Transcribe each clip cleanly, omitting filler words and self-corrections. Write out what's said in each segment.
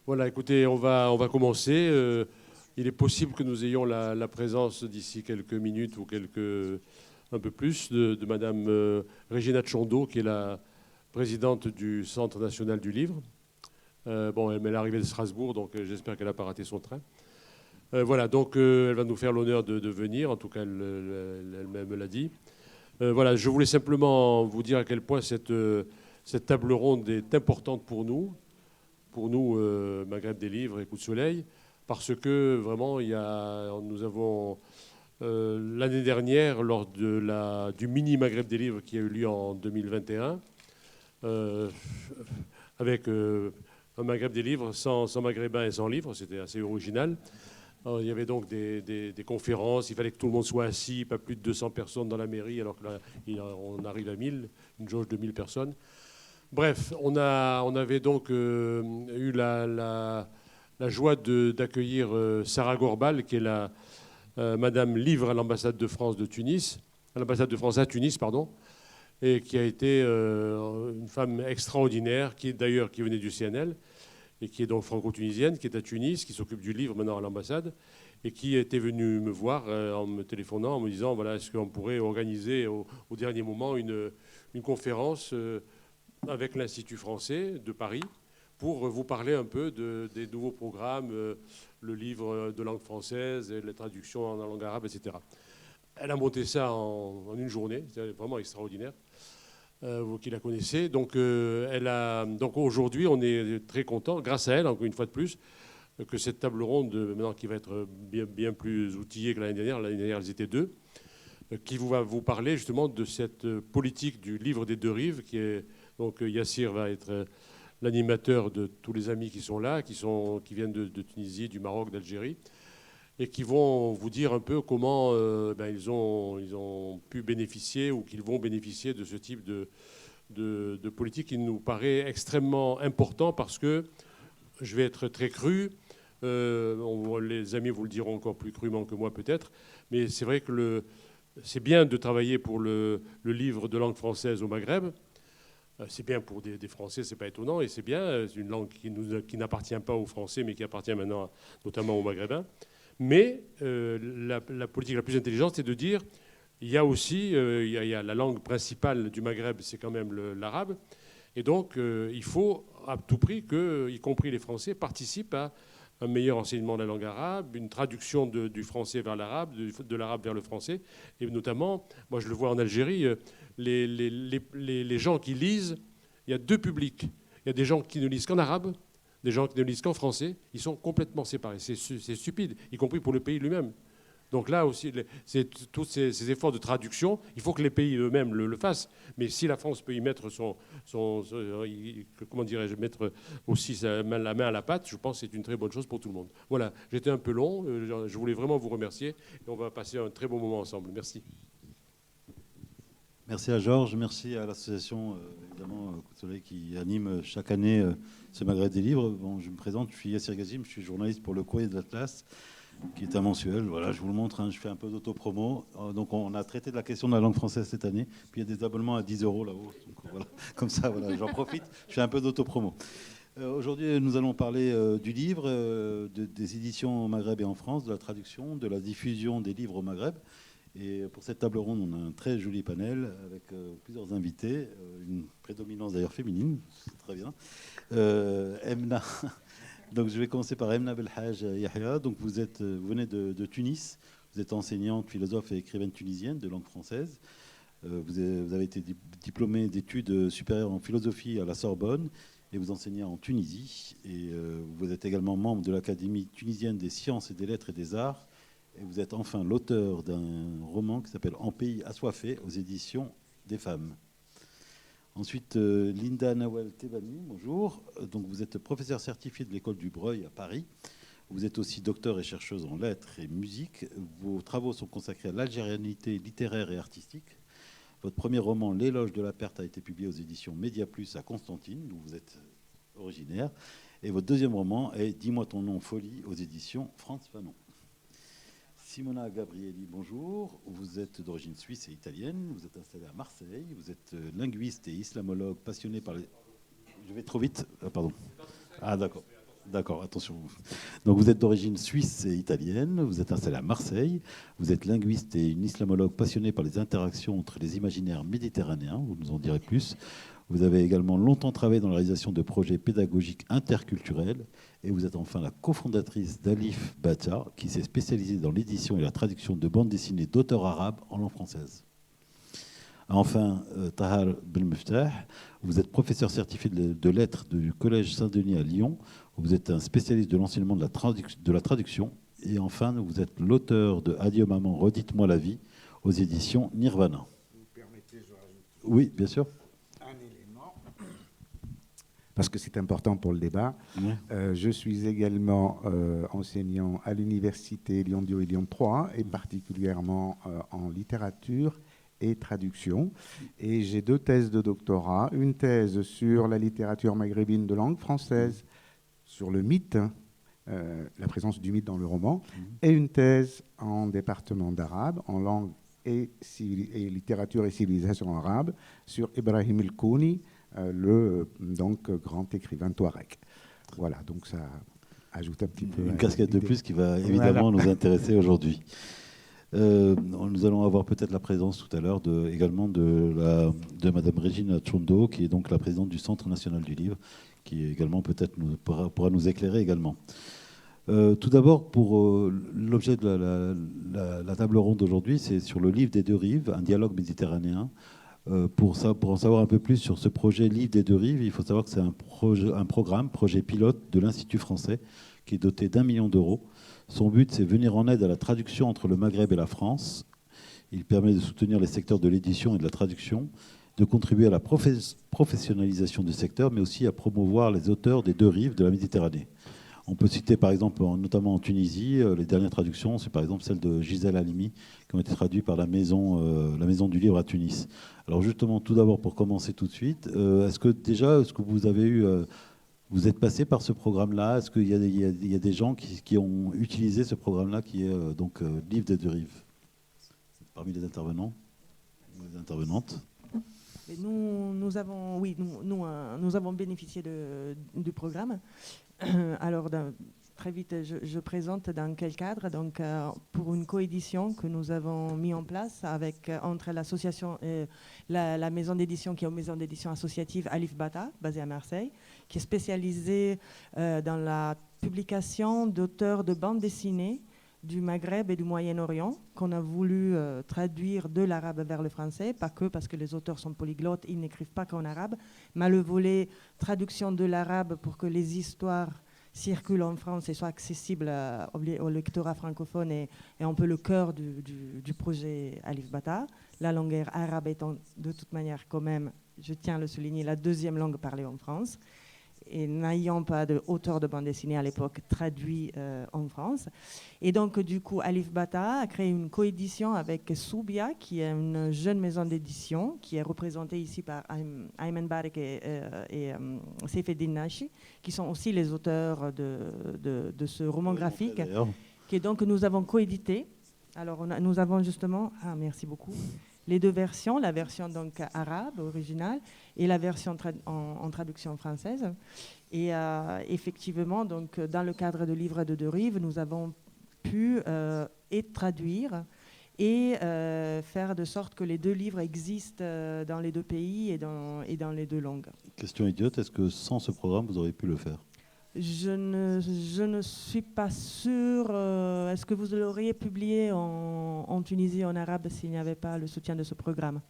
Voilà, écoutez, on va commencer. Il est possible que nous ayons la présence d'ici quelques minutes ou un peu plus de Madame Régina Tchondo, qui est la présidente du Centre national du livre. Bon, elle est arrivée de Strasbourg, donc j'espère qu'elle n'a pas raté son train. Voilà, donc elle va nous faire l'honneur de venir, en tout cas elle-même l'a dit. Voilà, je voulais simplement vous dire à quel point cette table ronde est importante pour nous, Maghreb des livres et Coup de Soleil, parce que vraiment, nous avons, l'année dernière, lors du mini Maghreb des livres qui a eu lieu en 2021, avec un Maghreb des livres sans maghrébins et sans livres, c'était assez original. Alors, il y avait donc des conférences, il fallait que tout le monde soit assis, pas plus de 200 personnes dans la mairie, alors que là, on arrive à 1000, une jauge de 1000 personnes. Bref, on avait donc eu la joie d'accueillir Sarah Gorbal, qui est la Madame Livre à l'ambassade de France à l'ambassade de France à Tunis, pardon, et qui a été une femme extraordinaire, qui venait du CNL, et qui est donc franco-tunisienne, qui est à Tunis, qui s'occupe du livre maintenant à l'ambassade, et qui était venue me voir en me téléphonant, en me disant, voilà, est-ce qu'on pourrait organiser au dernier moment une conférence avec l'Institut français de Paris pour vous parler un peu des nouveaux programmes, le livre de langue française, et les traductions en langue arabe, etc. Elle a monté ça en une journée, c'était vraiment extraordinaire, vous qui la connaissez. Donc, donc aujourd'hui, on est très content, grâce à elle, encore une fois de plus, que cette table ronde, maintenant qui va être bien plus outillée que l'année dernière elles étaient deux, qui va vous parler justement de cette politique du livre des deux rives, qui est donc Yassir va être l'animateur de tous les amis qui sont là, qui viennent de Tunisie, du Maroc, d'Algérie, et qui vont vous dire un peu comment ils ont pu bénéficier ou qu'ils vont bénéficier de ce type de politique qui nous paraît extrêmement important parce que, je vais être très cru, les amis vous le diront encore plus crûment que moi peut-être, mais c'est vrai que c'est bien de travailler pour le livre de langue française au Maghreb. C'est bien pour des Français, c'est pas étonnant, et c'est bien. C'est une langue qui n'appartient pas aux Français, mais qui appartient maintenant notamment aux Maghrébins. Mais la politique la plus intelligente, c'est de dire, il y a aussi, il y a la langue principale du Maghreb, c'est quand même l'arabe. Et donc, il faut à tout prix que, y compris les Français, participent à un meilleur enseignement de la langue arabe, une traduction du français vers l'arabe, de l'arabe vers le français. Et notamment, moi je le vois en Algérie, les gens qui lisent, il y a deux publics. Il y a des gens qui ne lisent qu'en arabe, des gens qui ne lisent qu'en français. Ils sont complètement séparés. C'est stupide, y compris pour le pays lui-même. Donc là aussi, c'est tous ces efforts de traduction, il faut que les pays eux-mêmes le fassent. Mais si la France peut y mettre comment dirais-je, mettre aussi la main à la pâte, je pense que c'est une très bonne chose pour tout le monde. Voilà, j'étais un peu long, je voulais vraiment vous remercier et on va passer un très bon moment ensemble. Merci. Merci à Georges, merci à l'association évidemment Coup de Soleil qui anime chaque année ce Maghreb des livres. Bon, je me présente, je suis Yassir Gazim, je suis journaliste pour le Courrier de l'Atlas, qui est un mensuel. Voilà, je vous le montre, hein, je fais un peu d'autopromo. Donc on a traité de la question de la langue française cette année. Puis il y a des abonnements à 10 € là-haut. Donc voilà, comme ça, voilà, j'en profite, je fais un peu d'autopromo. Aujourd'hui, nous allons parler du livre, des éditions au Maghreb et en France, de la traduction, de la diffusion des livres au Maghreb. Et pour cette table ronde, on a un très joli panel avec plusieurs invités, une prédominance d'ailleurs féminine, c'est très bien. Emna, donc je vais commencer par Emna Belhaj Yahya. Donc vous venez de Tunis, vous êtes enseignante, philosophe et écrivaine tunisienne de langue française. Vous avez été diplômée d'études supérieures en philosophie à la Sorbonne et vous enseignez en Tunisie. Et vous êtes également membre de l'Académie tunisienne des sciences et des lettres et des arts. Et vous êtes enfin l'auteur d'un roman qui s'appelle En pays assoiffé aux éditions des femmes. Ensuite, Linda Nawel Tebani, bonjour. Donc, vous êtes professeure certifiée de l'école du Breuil à Paris. Vous êtes aussi docteur et chercheuse en lettres et musique. Vos travaux sont consacrés à l'algérianité littéraire et artistique. Votre premier roman, L'éloge de la perte, a été publié aux éditions Média Plus à Constantine, où vous êtes originaire. Et votre deuxième roman est Dis-moi ton nom, folie, aux éditions Frantz Fanon. Simona Gabrielli, bonjour. Vous êtes d'origine suisse et italienne. Vous êtes installée à Marseille. Vous êtes linguiste et islamologue passionné par les... Je vais trop vite. Pardon. Ah, d'accord. D'accord, attention. Donc vous êtes d'origine suisse et italienne, vous êtes installé à Marseille, vous êtes linguiste et une islamologue passionnée par les interactions entre les imaginaires méditerranéens, vous nous en direz plus. Vous avez également longtemps travaillé dans la réalisation de projets pédagogiques interculturels et vous êtes enfin la cofondatrice d'Alif Bata, qui s'est spécialisée dans l'édition et la traduction de bandes dessinées d'auteurs arabes en langue française. Enfin, Tahar Belmeftah, vous êtes professeur certifié de lettres du Collège Saint-Denis à Lyon. Vous êtes un spécialiste de l'enseignement de la traduction. Et enfin, vous êtes l'auteur de Adieu maman, redites-moi la vie, aux éditions Nirvana. Vous permettez, je rajoute Oui, bien sûr. un élément, parce que c'est important pour le débat. Oui. Je suis également enseignant à l'université Lyon 2 et Lyon 3, et particulièrement en littérature et traduction. Et j'ai 2 thèses de doctorat. Une thèse sur la littérature maghrébine de langue française, sur le mythe, la présence du mythe dans le roman, et une thèse en département d'arabe, en langue et littérature et civilisation arabe, sur Ibrahim el-Kouni, le grand écrivain touareg. Voilà, donc ça ajoute un petit peu... Une casquette de plus qui va évidemment nous intéresser aujourd'hui. Nous allons avoir peut-être la présence tout à l'heure également de Madame Régine Tchondo, qui est donc la présidente du Centre national du livre, qui également peut-être pourra nous éclairer également. Tout d'abord, pour l'objet de la table ronde d'aujourd'hui, c'est sur le livre des deux rives, un dialogue méditerranéen. Pour en savoir un peu plus sur ce projet Livre des deux rives, il faut savoir que c'est un projet pilote de l'Institut français, qui est doté d'1 million d'euros. Son but, c'est venir en aide à la traduction entre le Maghreb et la France. Il permet de soutenir les secteurs de l'édition et de la traduction, de contribuer à la professionnalisation du secteur, mais aussi à promouvoir les auteurs des deux rives de la Méditerranée. On peut citer par exemple, notamment en Tunisie, les dernières traductions, c'est par exemple celles de Gisèle Halimi, qui ont été traduites par la Maison du Livre à Tunis. Alors justement, tout d'abord, pour commencer tout de suite, est-ce que vous avez eu... Vous êtes passé par ce programme-là? Est-ce qu'il y a des gens qui ont utilisé ce programme-là, qui est Livre des deux rives, parmi les intervenants, les intervenantes? Et nous avons bénéficié du programme. Alors, très vite, je présente dans quel cadre. Donc, pour une coédition que nous avons mis en place entre l'association et la maison d'édition, qui est une maison d'édition associative Alif Bata, basée à Marseille, qui est spécialisée dans la publication d'auteurs de bandes dessinées du Maghreb et du Moyen-Orient, qu'on a voulu traduire de l'arabe vers le français, pas que parce que les auteurs sont polyglottes, ils n'écrivent pas qu'en arabe, mais le volet traduction de l'arabe pour que les histoires circulent en France et soient accessibles au lectorat francophone, et un peu le cœur du projet Alif Bata. La langue arabe étant de toute manière quand même, je tiens à le souligner, la deuxième langue parlée en France, et n'ayant pas d'auteur de bande dessinée à l'époque traduit en France. Et donc, du coup, Alif Bata a créé une coédition avec Soubia, qui est une jeune maison d'édition, qui est représentée ici par Ayman Barek et Seyfeddin Nachi, qui sont aussi les auteurs de ce roman graphique, que donc nous avons coédité. Alors, nous avons justement... merci beaucoup. Les deux versions, la version donc arabe originale et la version en traduction française. Et effectivement, donc, dans le cadre de Livre de deux rives, nous avons pu traduire et faire de sorte que les deux livres existent dans les deux pays et dans les deux langues. Question idiote, est-ce que sans ce programme, vous auriez pu le faire? Je ne suis pas sûre. Est-ce que vous l'auriez publié en Tunisie en arabe s'il n'y avait pas le soutien de ce programme?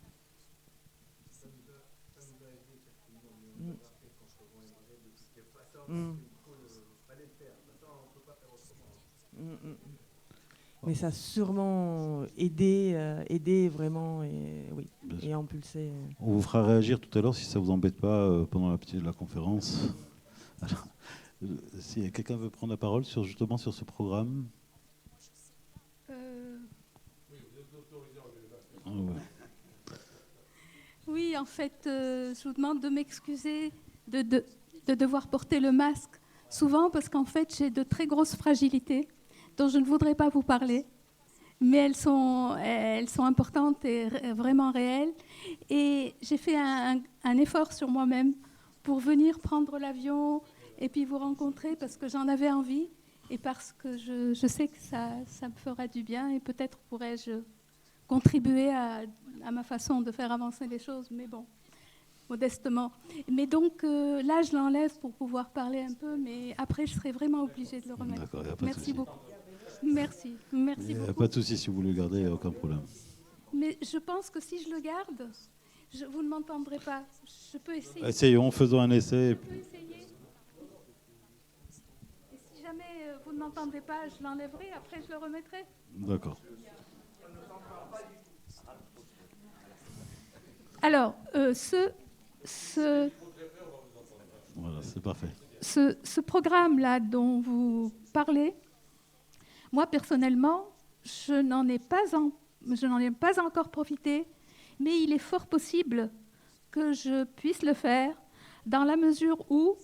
Mais ça a sûrement aidé vraiment, et oui, et impulsé. On vous fera réagir tout à l'heure si ça vous embête pas pendant la partie de la conférence. Alors, si quelqu'un veut prendre la parole justement sur ce programme. Oui, en fait, je vous demande de m'excuser de devoir porter le masque souvent, parce qu'en fait, j'ai de très grosses fragilités dont je ne voudrais pas vous parler, mais elles sont importantes et vraiment réelles. Et j'ai fait un effort sur moi-même pour venir prendre l'avion et puis vous rencontrer parce que j'en avais envie et parce que je sais que ça me fera du bien et peut-être pourrais-je contribuer à ma façon de faire avancer les choses, mais bon, modestement. Mais donc là, je l'enlève pour pouvoir parler un peu, mais après, je serai vraiment obligée de le remettre. D'accord, y a pas de Merci souci. beaucoup. Merci Il n'y a pas de souci, si vous voulez le garder, il n'y a aucun problème. Mais je pense que si je le garde, vous ne m'entendrez pas. Je peux essayer. Essayons, faisons un essai. Je peux essayer. Et si jamais vous ne m'entendrez pas, je l'enlèverai, après je le remettrai. D'accord. Alors, Voilà, c'est parfait. ce programme-là dont vous parlez, moi personnellement, je n'en ai pas encore profité, mais il est fort possible que je puisse le faire dans la mesure où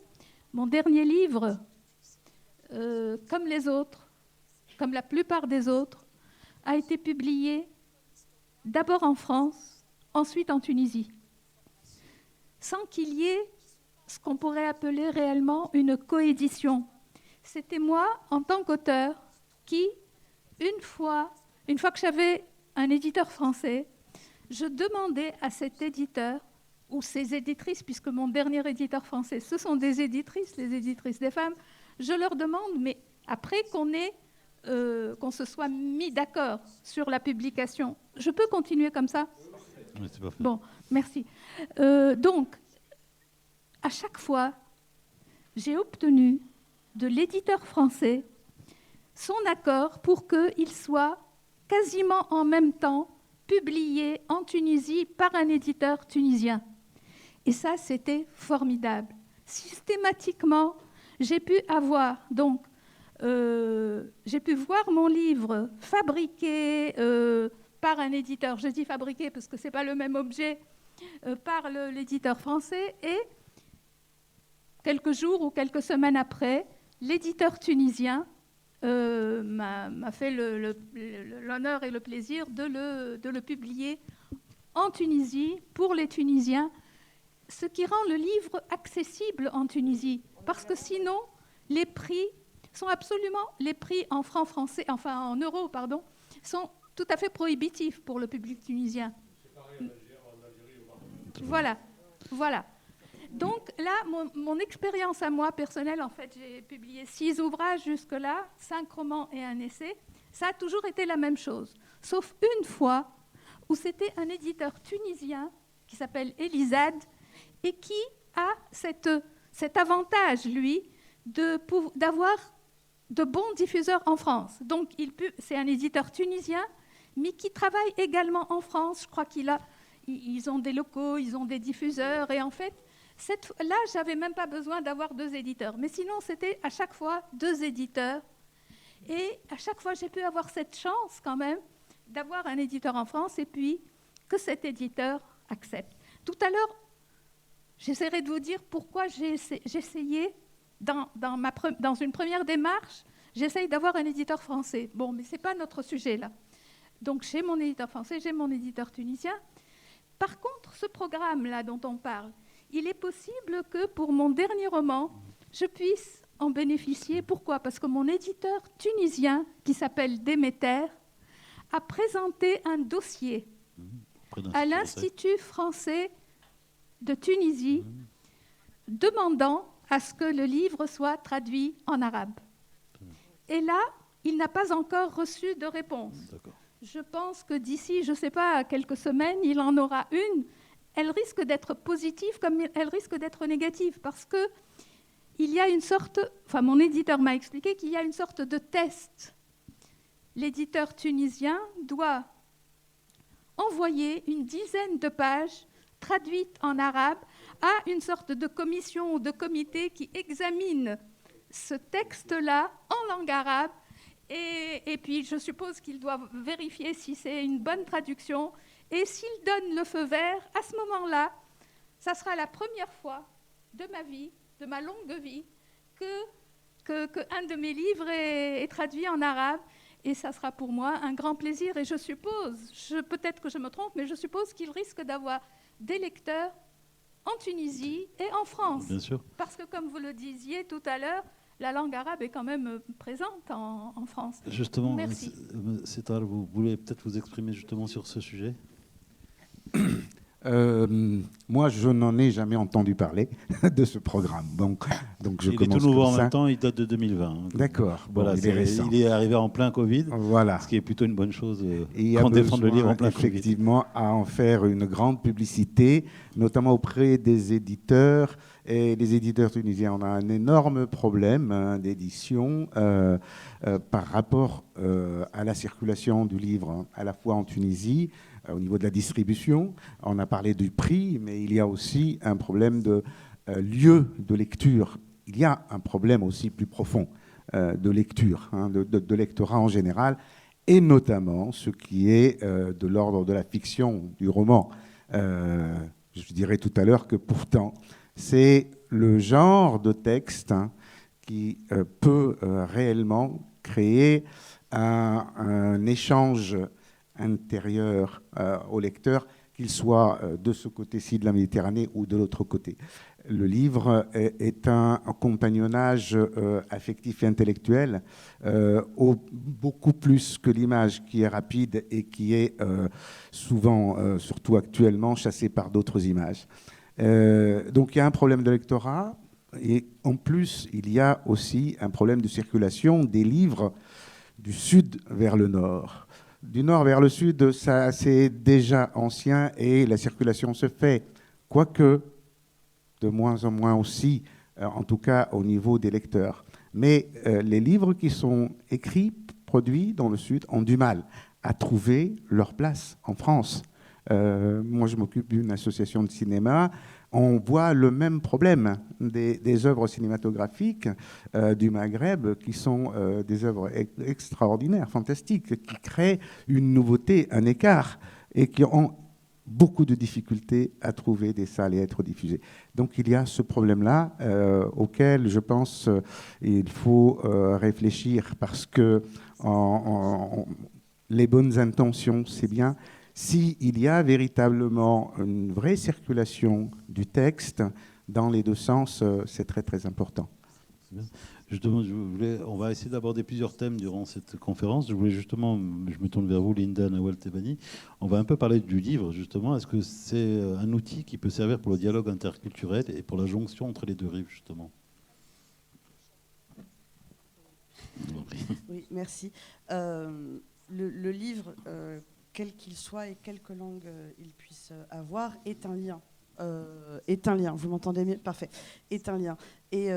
mon dernier livre, comme les autres, comme la plupart des autres, a été publié d'abord en France, ensuite en Tunisie, sans qu'il y ait ce qu'on pourrait appeler réellement une coédition. C'était moi, en tant qu'auteur, qui, une fois que j'avais un éditeur français, je demandais à cet éditeur, ou ses éditrices, puisque mon dernier éditeur français, ce sont des éditrices, les éditrices des femmes, je leur demande, mais après qu'on se soit mis d'accord sur la publication, je peux continuer comme ça ? Oui, c'est parfait. Bon, merci. Donc, à chaque fois, j'ai obtenu de l'éditeur français son accord pour qu'il soit quasiment en même temps publié en Tunisie par un éditeur tunisien. Et ça, c'était formidable. Systématiquement, j'ai pu avoir, donc, j'ai pu voir mon livre fabriqué par un éditeur, je dis fabriqué parce que ce n'est pas le même objet, par l'éditeur français, et quelques jours ou quelques semaines après, l'éditeur tunisien m'a fait l'honneur et le plaisir de le publier en Tunisie pour les Tunisiens, ce qui rend le livre accessible en Tunisie, parce que sinon, les prix sont absolument, les prix en francs français, enfin en euros, pardon, sont tout à fait prohibitifs pour le public tunisien. Voilà, voilà. Donc là, mon expérience à moi personnelle, en fait, j'ai publié 6 ouvrages jusque-là, 5 romans et un essai. Ça a toujours été la même chose, sauf une fois où c'était un éditeur tunisien qui s'appelle Elisad et qui a cet avantage, lui, d'avoir de bons diffuseurs en France. Donc, c'est un éditeur tunisien, mais qui travaille également en France. Je crois ils ont des locaux, ils ont des diffuseurs, et en fait, là, je n'avais même pas besoin d'avoir 2 éditeurs. Mais sinon, c'était à chaque fois 2 éditeurs. Et à chaque fois, j'ai pu avoir cette chance quand même d'avoir un éditeur en France et puis que cet éditeur accepte. Tout à l'heure, j'essaierai de vous dire pourquoi j'ai essayé, dans une première démarche, j'essaye d'avoir un éditeur français. Bon, mais ce n'est pas notre sujet là. Donc, j'ai mon éditeur français, j'ai mon éditeur tunisien. Par contre, ce programme-là dont on parle, il est possible que pour mon dernier roman, je puisse en bénéficier. Pourquoi ? Parce que mon éditeur tunisien, qui s'appelle Déméter, a présenté un dossier à l'Institut français de Tunisie, demandant à ce que le livre soit traduit en arabe. Et là, il n'a pas encore reçu de réponse. D'accord. Je pense que d'ici, je ne sais pas, quelques semaines, il en aura une. Elle risque d'être positive comme elle risque d'être négative, parce que il y a une sorte, enfin mon éditeur m'a expliqué qu'il y a une sorte de test. L'éditeur tunisien doit envoyer une dizaine de pages traduites en arabe à une sorte de commission ou de comité qui examine ce texte-là en langue arabe. Et puis, je suppose qu'il doit vérifier si c'est une bonne traduction. Et s'il donne le feu vert, à ce moment-là, ça sera la première fois de ma vie, de ma longue vie, qu'un de mes livres est traduit en arabe. Et ça sera pour moi un grand plaisir. Et je suppose, peut-être que je me trompe, mais je suppose qu'il risque d'avoir des lecteurs en Tunisie et en France. Bien sûr. Parce que, comme vous le disiez tout à l'heure, la langue arabe est quand même présente en France. Justement, Merci. Setar, vous voulez peut-être vous exprimer justement sur ce sujet? Moi, je n'en ai jamais entendu parler de ce programme. Donc je il est commence tout nouveau comme en ça. même temps, il date de 2020. D'accord. Voilà, Bon, il est récent. il est arrivé en plein Covid, Voilà. ce qui est plutôt une bonne chose Et il y a quand on défend le besoin, livre en plein Covid. effectivement, à en faire une grande publicité, notamment auprès des éditeurs. Et les éditeurs tunisiens, on a un énorme problème d'édition par rapport à la circulation du livre, à la fois en Tunisie, au niveau de la distribution. On a parlé du prix, mais il y a aussi un problème de lieu de lecture. Il y a un problème aussi plus profond de lecture, de lectorat en général, et notamment ce qui est de l'ordre de la fiction, du roman. Je dirais tout à l'heure que pourtant, c'est le genre de texte qui peut réellement créer un échange intérieur au lecteur, qu'il soit de ce côté-ci de la Méditerranée ou de l'autre côté. Le livre est un compagnonnage affectif et intellectuel, beaucoup plus que l'image qui est rapide et qui est souvent, surtout actuellement, chassée par d'autres images. Donc il y a un problème de lectorat, et en plus, il y a aussi un problème de circulation des livres du sud vers le nord. Du nord vers le sud, ça, c'est déjà ancien et la circulation se fait, quoique de moins en moins aussi, en tout cas au niveau des lecteurs. Mais les livres qui sont écrits, produits dans le sud, ont du mal à trouver leur place en France. Moi, je m'occupe d'une association de cinéma. On voit le même problème des œuvres cinématographiques du Maghreb, qui sont des œuvres extraordinaires, fantastiques, qui créent une nouveauté, un écart, et qui ont beaucoup de difficultés à trouver des salles et à être diffusées. Donc il y a ce problème-là auquel, je pense, il faut réfléchir, parce que les bonnes intentions, c'est bien. S'il y a véritablement une vraie circulation du texte dans les deux sens, c'est très très important. Justement, on va essayer d'aborder plusieurs thèmes durant cette conférence. Je me tourne vers vous, Linda Nawal-Tebani. On va un peu parler du livre, justement. Est-ce que c'est un outil qui peut servir pour le dialogue interculturel et pour la jonction entre les deux rives, justement? Oui, merci. Le livre, quel qu'il soit et quelque langue il puisse avoir, est un lien. Vous m'entendez mieux? Parfait. Est un lien. Et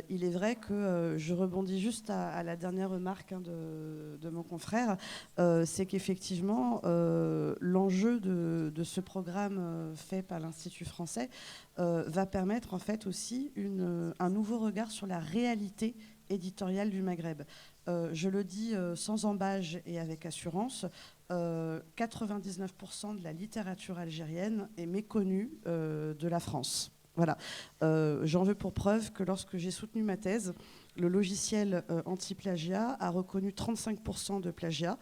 il est vrai que je rebondis juste à la dernière remarque de mon confrère, c'est qu'effectivement, l'enjeu de ce programme fait par l'Institut français va permettre en fait aussi un nouveau regard sur la réalité éditoriale du Maghreb. Je le dis sans embâche et avec assurance, 99% de la littérature algérienne est méconnue de la France. Voilà. J'en veux pour preuve que lorsque j'ai soutenu ma thèse, le logiciel anti-plagiat a reconnu 35% de plagiat,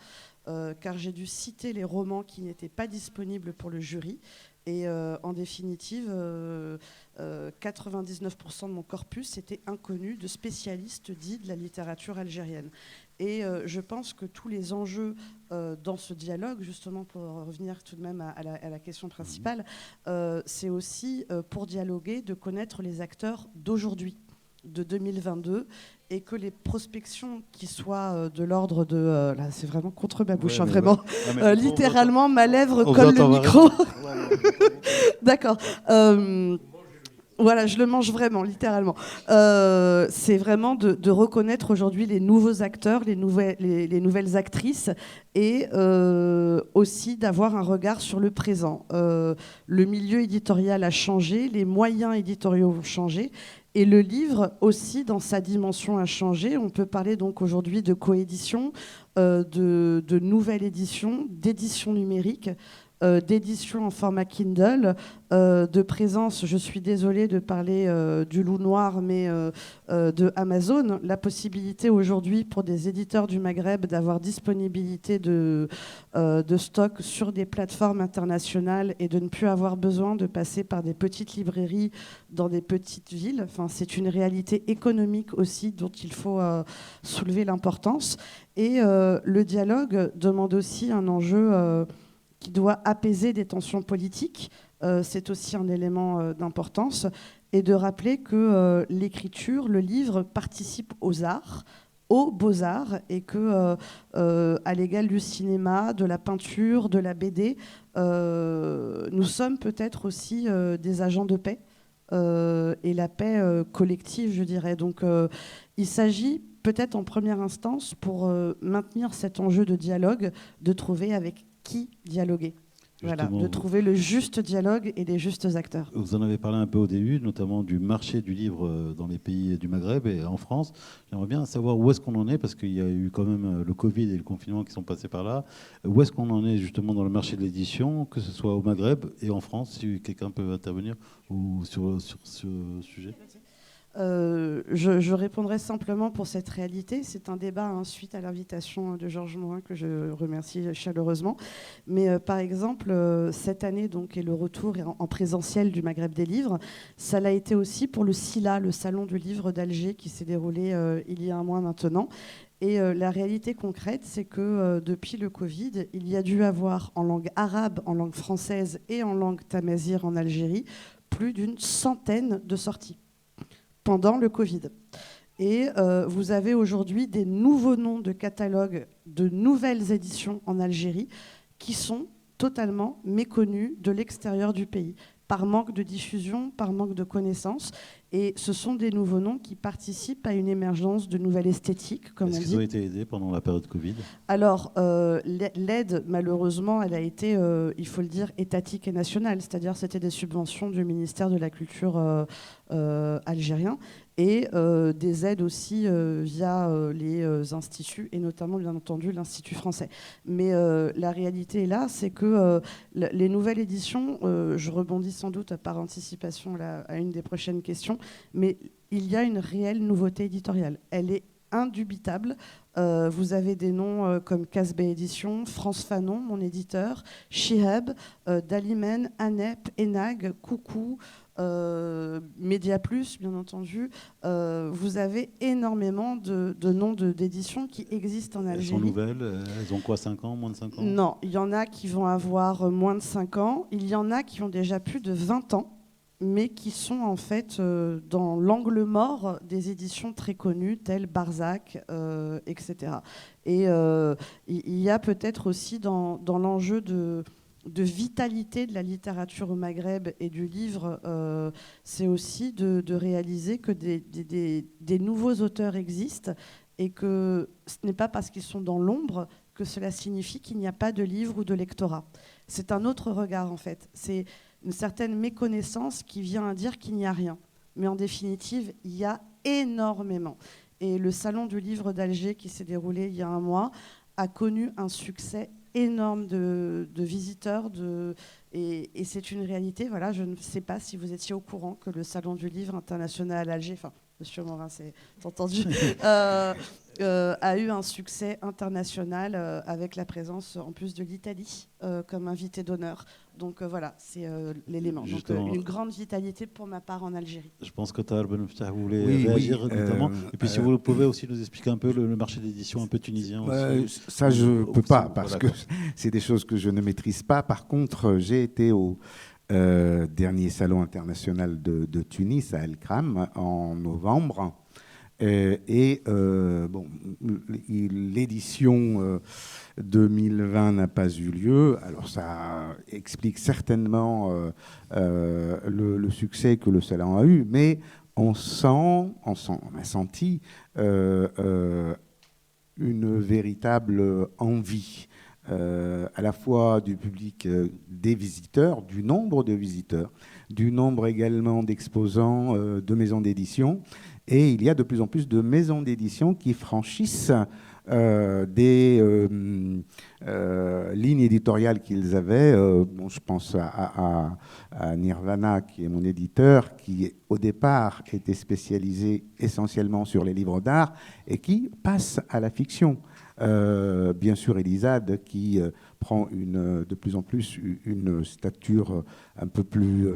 car j'ai dû citer les romans qui n'étaient pas disponibles pour le jury. Et en définitive, 99% de mon corpus était inconnu de spécialistes dits de la littérature algérienne. Et je pense que tous les enjeux dans ce dialogue, justement pour revenir tout de même à la question principale, c'est aussi pour dialoguer de connaître les acteurs d'aujourd'hui, de 2022, et que les prospections qui soient de l'ordre de... là, c'est vraiment contre ma bouche, vraiment. Ouais. Littéralement, ma lèvre colle le micro. D'accord. Voilà, je le mange vraiment, littéralement. C'est vraiment de reconnaître aujourd'hui les nouveaux acteurs, les nouvelles actrices, et aussi d'avoir un regard sur le présent. Le milieu éditorial a changé, les moyens éditoriaux ont changé, et le livre aussi, dans sa dimension, a changé. On peut parler donc aujourd'hui de coédition, de nouvelle édition, d'édition numérique. d'édition en format Kindle, de présence, je suis désolée de parler du loup noir, mais de Amazon, la possibilité aujourd'hui pour des éditeurs du Maghreb d'avoir disponibilité de stock sur des plateformes internationales et de ne plus avoir besoin de passer par des petites librairies dans des petites villes. Enfin, c'est une réalité économique aussi dont il faut soulever l'importance. Et le dialogue demande aussi un enjeu qui doit apaiser des tensions politiques. C'est aussi un élément d'importance. Et de rappeler que l'écriture, le livre, participe aux arts, aux beaux-arts, et que, à l'égal du cinéma, de la peinture, de la BD, nous sommes peut-être aussi des agents de paix, et la paix collective, je dirais. Donc il s'agit peut-être en première instance, pour maintenir cet enjeu de dialogue, de trouver avec qui dialoguer. Voilà, de trouver le juste dialogue et les justes acteurs. Vous en avez parlé un peu au début, notamment du marché du livre dans les pays du Maghreb et en France. J'aimerais bien savoir où est-ce qu'on en est, parce qu'il y a eu quand même le Covid et le confinement qui sont passés par là. Où est-ce qu'on en est justement dans le marché de l'édition, que ce soit au Maghreb et en France, si quelqu'un peut intervenir ou sur ce sujet. Je répondrai simplement pour cette réalité. C'est un débat suite à l'invitation de Georges Morin, que je remercie chaleureusement. Mais par exemple, cette année donc, est le retour en présentiel du Maghreb des livres. Ça l'a été aussi pour le SILA, le Salon du livre d'Alger, qui s'est déroulé il y a un mois maintenant. Et la réalité concrète, c'est que depuis le Covid, il y a dû avoir en langue arabe, en langue française et en langue tamazight en Algérie plus d'une centaine de sorties pendant le Covid. Et vous avez aujourd'hui des nouveaux noms de catalogues de nouvelles éditions en Algérie qui sont totalement méconnus de l'extérieur du pays, par manque de diffusion, par manque de connaissances. Et ce sont des nouveaux noms qui participent à une émergence de nouvelles esthétiques, comme on dit. Est-ce qu'ils ont été aidés pendant la période Covid ? Alors, l'aide, malheureusement, elle a été, il faut le dire, étatique et nationale. C'est-à-dire, c'était des subventions du ministère de la Culture algérien et des aides aussi via les instituts, et notamment, bien entendu, l'Institut français. Mais la réalité est là, c'est que les nouvelles éditions, je rebondis sans doute par anticipation à une des prochaines questions, mais il y a une réelle nouveauté éditoriale. Elle est indubitable. Vous avez des noms comme Casbeh Éditions, France Fanon, mon éditeur, Shihab, Dalimen, Anep, Enag, Coucou, Média Plus, bien entendu. Vous avez énormément de noms d'éditions qui existent en Algérie. Elles sont nouvelles, elles ont quoi, 5 ans, moins de 5 ans ? Non, il y en a qui vont avoir moins de 5 ans. Il y en a qui ont déjà plus de 20 ans, mais qui sont en fait dans l'angle mort des éditions très connues telles Barzac, etc. Et il y a peut-être aussi dans l'enjeu de vitalité de la littérature au Maghreb et du livre, c'est aussi de réaliser que des nouveaux auteurs existent, et que ce n'est pas parce qu'ils sont dans l'ombre que cela signifie qu'il n'y a pas de livre ou de lectorat. C'est un autre regard en fait. C'est une certaine méconnaissance qui vient à dire qu'il n'y a rien. Mais en définitive, il y a énormément. Et le Salon du livre d'Alger, qui s'est déroulé il y a un mois, a connu un succès énorme de visiteurs. Et c'est une réalité. Voilà, je ne sais pas si vous étiez au courant que le Salon du livre international à Alger, enfin, Monsieur Morin, c'est entendu, a eu un succès international avec la présence en plus de l'Italie comme invité d'honneur. Donc voilà, c'est l'élément. Donc une grande vitalité pour ma part en Algérie. Je pense que Tahar Ben Mftah voulait réagir notamment. Et puis si vous pouvez aussi nous expliquer un peu le marché d'édition un peu tunisien aussi. Ça, je ne peux pas, parce que c'est des choses que je ne maîtrise pas. Par contre, j'ai été au dernier salon international de Tunis, à El Kram, en novembre. Bon, l'édition 2020 n'a pas eu lieu. Alors ça explique certainement le succès que le salon a eu, mais on a senti une véritable envie à la fois du public des visiteurs, du nombre de visiteurs, du nombre également d'exposants de maisons d'édition. Et il y a de plus en plus de maisons d'édition qui franchissent des lignes éditoriales qu'ils avaient. Bon, je pense à Nirvana, qui est mon éditeur, qui au départ était spécialisé essentiellement sur les livres d'art et qui passe à la fiction. Bien sûr, Elisade, qui prend de plus en plus une stature un peu plus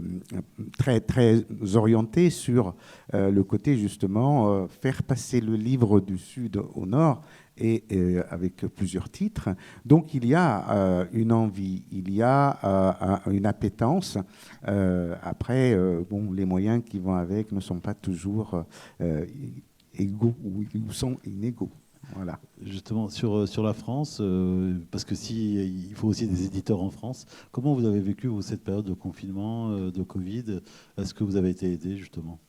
très, très orientée sur le côté, justement, faire passer le livre du sud au nord, et avec plusieurs titres. Donc il y a une envie, il y a une appétence. Après, bon, les moyens qui vont avec ne sont pas toujours égaux ou sont inégaux. Voilà. Justement, sur la France, parce que il faut aussi des éditeurs en France, comment vous avez vécu cette période de confinement, de Covid? Est-ce que vous avez été aidé, justement?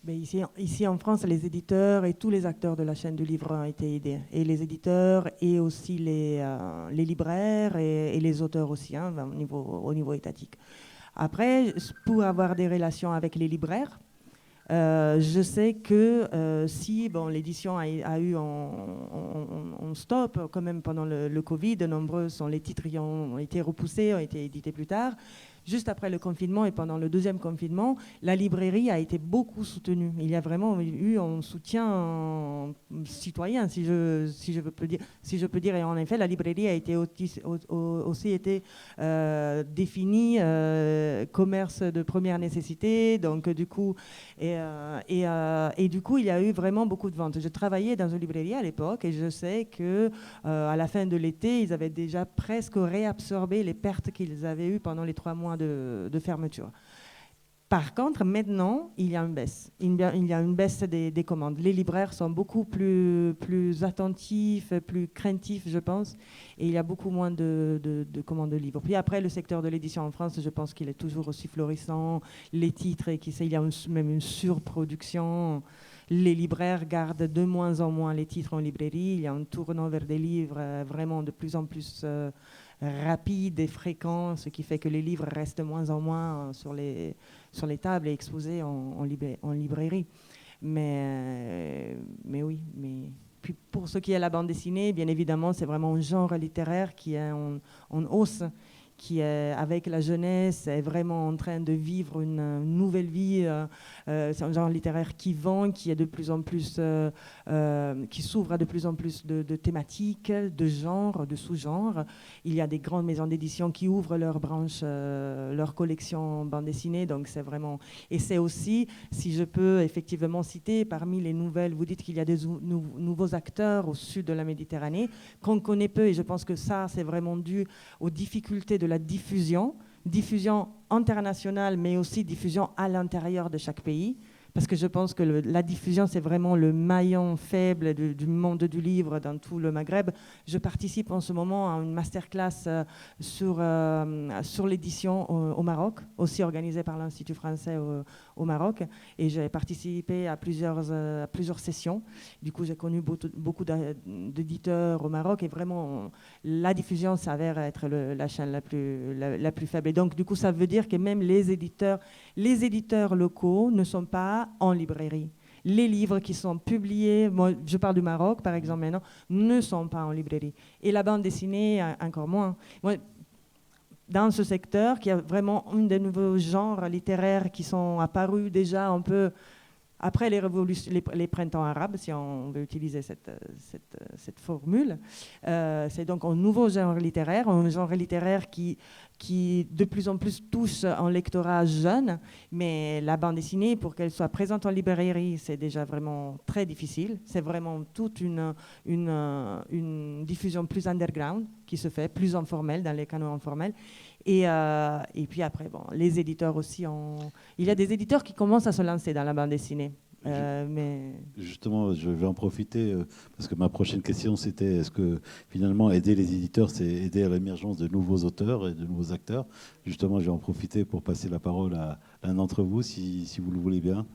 Mais ici en France, les éditeurs et tous les acteurs de la chaîne du livre ont été aidés. Et les éditeurs et aussi les libraires et les auteurs aussi, hein, au niveau étatique. Après, pour avoir des relations avec les libraires, je sais que si l'édition a eu en stop quand même pendant le Covid, nombreux sont les titres qui ont été repoussés, ont été édités plus tard. Juste après le confinement et pendant le deuxième confinement, la librairie a été beaucoup soutenue. Il y a vraiment eu un soutien citoyen, si je peux dire. Et en effet, la librairie a été aussi été définie commerce de première nécessité. Donc du coup, et du coup, il y a eu vraiment beaucoup de ventes. Je travaillais dans une librairie à l'époque et je sais que à la fin de l'été, ils avaient déjà presque réabsorbé les pertes qu'ils avaient eues pendant les 3 mois de fermeture. Par contre, maintenant, il y a une baisse. Il y a une baisse des commandes. Les libraires sont beaucoup plus attentifs, plus craintifs, je pense, et il y a beaucoup moins de commandes de livres. Puis après, le secteur de l'édition en France, je pense qu'il est toujours aussi florissant. Les titres, il y a même une surproduction. Les libraires gardent de moins en moins les titres en librairie. Il y a un tournant vers des livres vraiment de plus en plus rapide et fréquent, ce qui fait que les livres restent de moins en moins sur les tables et exposés en librairie. Mais oui, puis pour ce qui est de la bande dessinée, bien évidemment, c'est vraiment un genre littéraire qui est en hausse, qui est, avec la jeunesse, est vraiment en train de vivre une nouvelle vie. C'est un genre littéraire qui vend, qui est de plus en plus, qui s'ouvre à de plus en plus de thématiques, de genres, de sous-genres. Il y a des grandes maisons d'édition qui ouvrent leurs branches, leur collection bande dessinée. Donc c'est vraiment, et c'est aussi, si je peux effectivement citer, parmi les nouvelles, vous dites qu'il y a des nouveaux acteurs au sud de la Méditerranée qu'on connaît peu, et je pense que ça, c'est vraiment dû aux difficultés de la diffusion internationale, mais aussi diffusion à l'intérieur de chaque pays. Parce que je pense que la diffusion, c'est vraiment le maillon faible du monde du livre dans tout le Maghreb. Je participe en ce moment à une masterclass sur l'édition au Maroc, aussi organisée par l'Institut français au Maroc. Et j'ai participé à plusieurs sessions. Du coup, j'ai connu beaucoup d'éditeurs au Maroc. Et vraiment, la diffusion s'avère être la chaîne la plus faible. Et donc, du coup, ça veut dire que même les éditeurs locaux ne sont pas en librairie. Les livres qui sont publiés, moi je parle du Maroc par exemple maintenant, ne sont pas en librairie. Et la bande dessinée, encore moins. Moi, dans ce secteur, qui a vraiment un des nouveaux genres littéraires qui sont apparus déjà un peu après les printemps arabes, si on veut utiliser cette formule, c'est donc un nouveau genre littéraire qui de plus en plus touche un lectorat jeune, mais la bande dessinée, pour qu'elle soit présente en librairie, c'est déjà vraiment très difficile. C'est vraiment toute une diffusion plus underground qui se fait, plus informelle, dans les canaux informels. Et puis après, les éditeurs aussi, il y a des éditeurs qui commencent à se lancer dans la bande dessinée. Mais justement, je vais en profiter parce que ma prochaine question, c'était est-ce que finalement aider les éditeurs, c'est aider à l'émergence de nouveaux auteurs et de nouveaux acteurs? Justement, je vais en profiter pour passer la parole à l'un d'entre vous, si vous le voulez bien.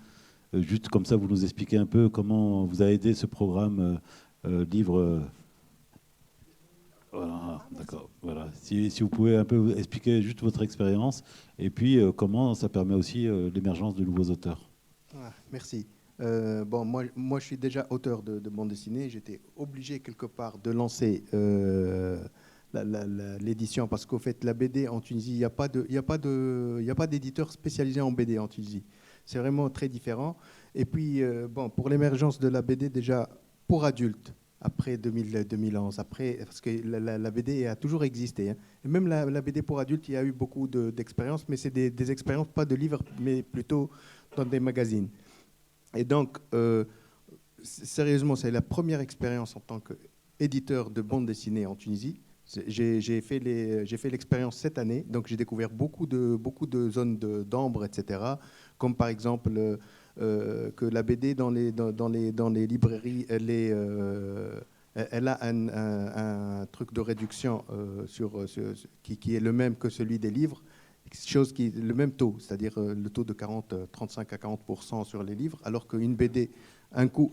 Juste comme ça, vous nous expliquez un peu comment vous a aidé ce programme livre. Voilà, d'accord. Voilà. Si vous pouvez un peu expliquer juste votre expérience et puis comment ça permet aussi l'émergence de nouveaux auteurs. Merci. Bon, moi, je suis déjà auteur de bande dessinée. J'étais obligé quelque part de lancer l'édition parce qu'au fait, la BD en Tunisie, il n'y a pas d'éditeur spécialisé en BD en Tunisie. C'est vraiment très différent. Et puis, bon, pour l'émergence de la BD déjà pour adultes, après 2011, parce que la BD a toujours existé. Hein. Et même la BD pour adultes, il y a eu beaucoup d'expériences, mais c'est des expériences, pas de livres, mais plutôt dans des magazines. Et donc, sérieusement, c'est la première expérience en tant qu'éditeur de bande dessinée en Tunisie. J'ai fait l'expérience cette année, donc j'ai découvert beaucoup de zones d'ombre, etc. Comme par exemple que la BD dans les librairies, elle a un truc de réduction qui est le même que celui des livres, chose qui est le même taux, c'est-à-dire le taux de 35 à 40% sur les livres, alors qu'une BD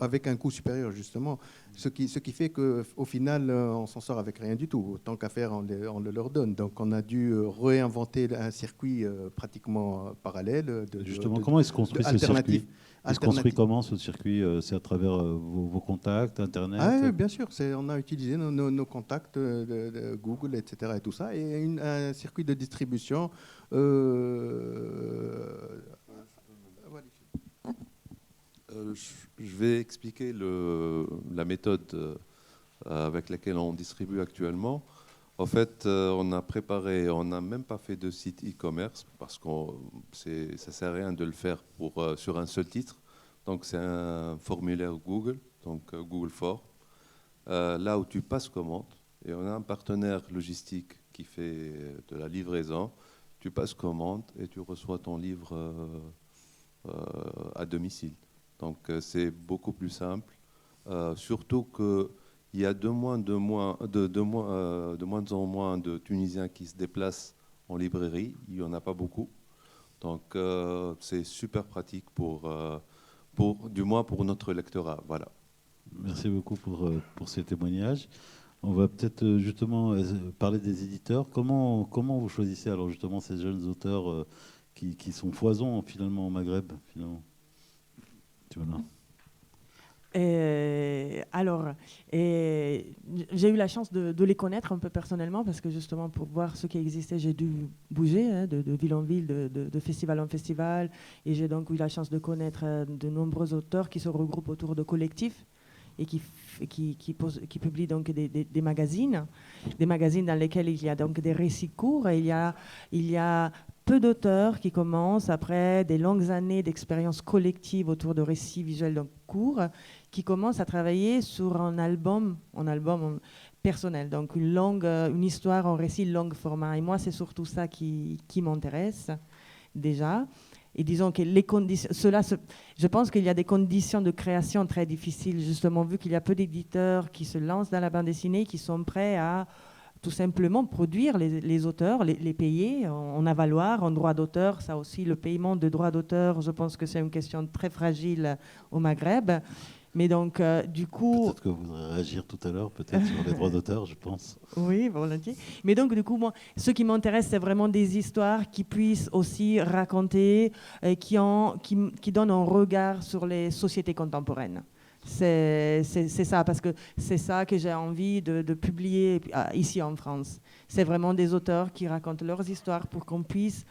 avec un coût supérieur, justement, ce qui fait qu'au final, on s'en sort avec rien du tout. Tant qu'à faire, on le leur donne. Donc, on a dû réinventer un circuit pratiquement parallèle. Justement, comment est-ce construit ce circuit? Il se construit comment, ce circuit? C'est à travers vos contacts, Internet? Oui, bien sûr. On a utilisé nos contacts de Google, etc. et tout ça, et un circuit de distribution. Je vais expliquer la méthode avec laquelle on distribue actuellement. En fait, on a préparé, on n'a même pas fait de site e-commerce parce que ça ne sert à rien de le faire sur un seul titre. Donc, c'est un formulaire Google, donc Google Form, là où tu passes commande. Et on a un partenaire logistique qui fait de la livraison. Tu passes commande et tu reçois ton livre à domicile. Donc c'est beaucoup plus simple, surtout qu'il y a de moins en moins de Tunisiens qui se déplacent en librairie. Il n'y en a pas beaucoup. Donc c'est super pratique du moins pour notre lectorat. Voilà. Merci beaucoup pour ces témoignages. On va peut-être justement parler des éditeurs. Comment vous choisissez alors justement ces jeunes auteurs qui sont foisons finalement au Maghreb finalement? Voilà. J'ai eu la chance de les connaître un peu personnellement parce que justement pour voir ce qui existait, j'ai dû bouger de ville en ville, de festival en festival, et j'ai donc eu la chance de connaître de nombreux auteurs qui se regroupent autour de collectifs et qui publient donc des magazines dans lesquels il y a donc des récits courts, et il y a peu d'auteurs qui commencent, après des longues années d'expérience collective autour de récits visuels donc courts, qui commencent à travailler sur un album personnel, donc une histoire en récit long format. Et moi, c'est surtout ça qui m'intéresse déjà. Et disons que je pense qu'il y a des conditions de création très difficiles, justement, vu qu'il y a peu d'éditeurs qui se lancent dans la bande dessinée, qui sont prêts à tout simplement produire les auteurs, les payer en avaloir, en droit d'auteur. Ça aussi, le paiement de droits d'auteur, je pense que c'est une question très fragile au Maghreb. Mais donc, du coup... Peut-être que vous voudrez réagir tout à l'heure, peut-être sur les droits d'auteur, je pense. Oui, volontiers. Mais donc, du coup, moi, ce qui m'intéresse, c'est vraiment des histoires qui puissent aussi raconter, qui donnent un regard sur les sociétés contemporaines. C'est ça, parce que c'est ça que j'ai envie de publier ici en France. C'est vraiment des auteurs qui racontent leurs histoires pour qu'on puisse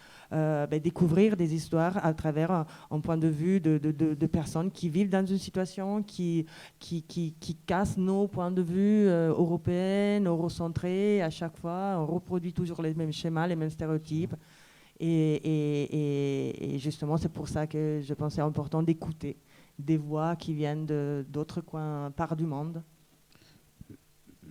découvrir des histoires à travers un point de vue de personnes qui vivent dans une situation qui casse nos points de vue européens, eurocentrés. À chaque fois, on reproduit toujours les mêmes schémas, les mêmes stéréotypes. Et justement, c'est pour ça que je pensais important d'écouter des voix qui viennent d'autres parts du monde.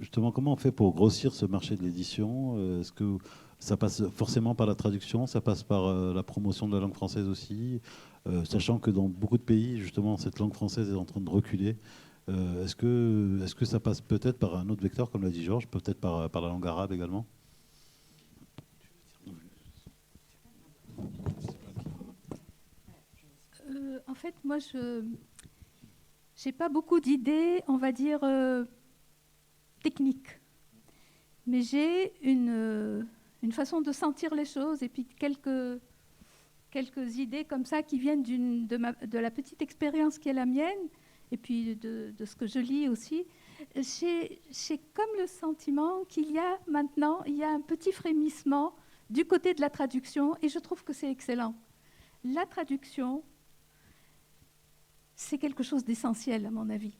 Justement, comment on fait pour grossir ce marché de l'édition? Est-ce que ça passe forcément par la traduction? Ça passe par la promotion de la langue française aussi, sachant que dans beaucoup de pays, justement, cette langue française est en train de reculer. Est-ce que ça passe peut-être par un autre vecteur, comme l'a dit Georges, peut-être par la langue arabe également? En fait, moi, je n'ai pas beaucoup d'idées, on va dire, techniques. Mais j'ai une façon de sentir les choses et puis quelques quelques idées comme ça qui viennent de la petite expérience qui est la mienne, et puis de ce que je lis aussi. J'ai comme le sentiment qu'il y a maintenant, il y a un petit frémissement du côté de la traduction, et je trouve que c'est excellent. La traduction, c'est quelque chose d'essentiel, à mon avis.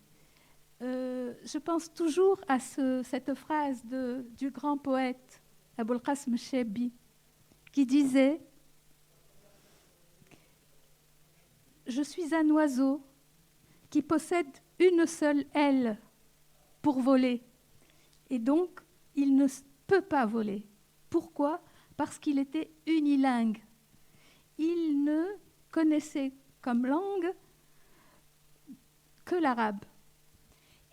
Je pense toujours à cette phrase du grand poète Aboul Qasim Chebi, qui disait « Je suis un oiseau qui possède une seule aile pour voler, et donc il ne peut pas voler. Pourquoi ? Parce qu'il était unilingue. Il ne connaissait comme langue que l'arabe.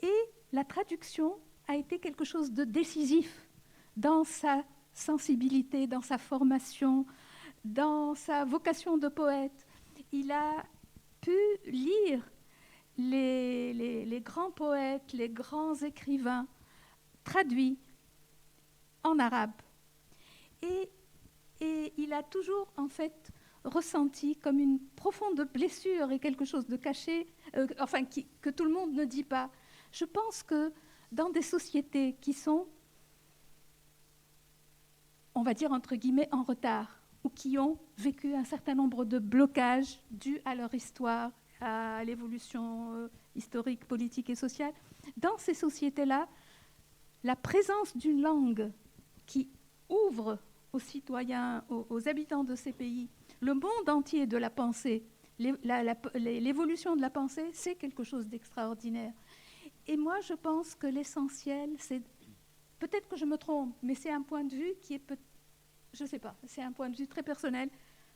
Et la traduction a été quelque chose de décisif dans sa sensibilité, dans sa formation, dans sa vocation de poète. Il a pu lire les grands poètes, les grands écrivains traduits en arabe. Et il a toujours, en fait, ressenti comme une profonde blessure et quelque chose de caché, que tout le monde ne dit pas. Je pense que dans des sociétés qui sont, on va dire entre guillemets, en retard, ou qui ont vécu un certain nombre de blocages dus à leur histoire, à l'évolution historique, politique et sociale, dans ces sociétés-là, la présence d'une langue qui ouvre aux citoyens, aux habitants de ces pays, le monde entier de la pensée, l'évolution de la pensée, c'est quelque chose d'extraordinaire. Et moi, je pense que l'essentiel, c'est... Peut-être que je me trompe, mais c'est un point de vue qui est... Je ne sais pas, c'est un point de vue très personnel.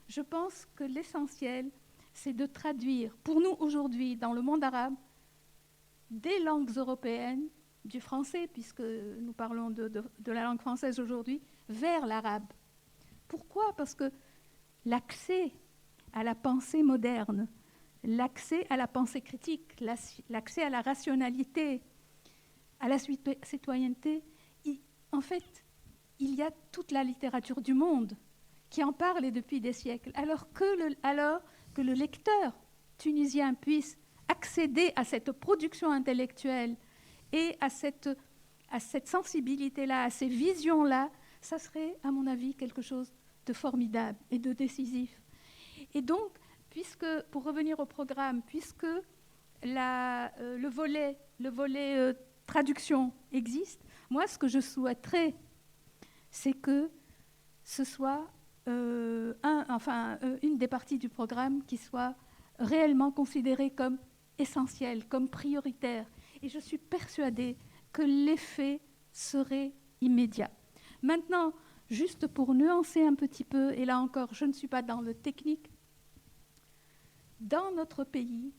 Je pense que l'essentiel, c'est de traduire, pour nous aujourd'hui, dans le monde arabe, des langues européennes, du français, puisque nous parlons de la langue française aujourd'hui, vers l'arabe. Pourquoi ? Parce que l'accès à la pensée moderne, l'accès à la pensée critique, l'accès à la rationalité, à la citoyenneté, en fait, il y a toute la littérature du monde qui en parle depuis des siècles, alors que le lecteur tunisien puisse accéder à cette production intellectuelle et à cette sensibilité-là, à ces visions-là, ça serait, à mon avis, quelque chose de formidable et de décisif. Et donc, pour revenir au programme, puisque le volet traduction existe, moi, ce que je souhaiterais, c'est que ce soit une des parties du programme qui soit réellement considérée comme essentielle, comme prioritaire. Et je suis persuadée que l'effet serait immédiat. Maintenant, juste pour nuancer un petit peu, et là encore, je ne suis pas dans le technique, dans notre pays,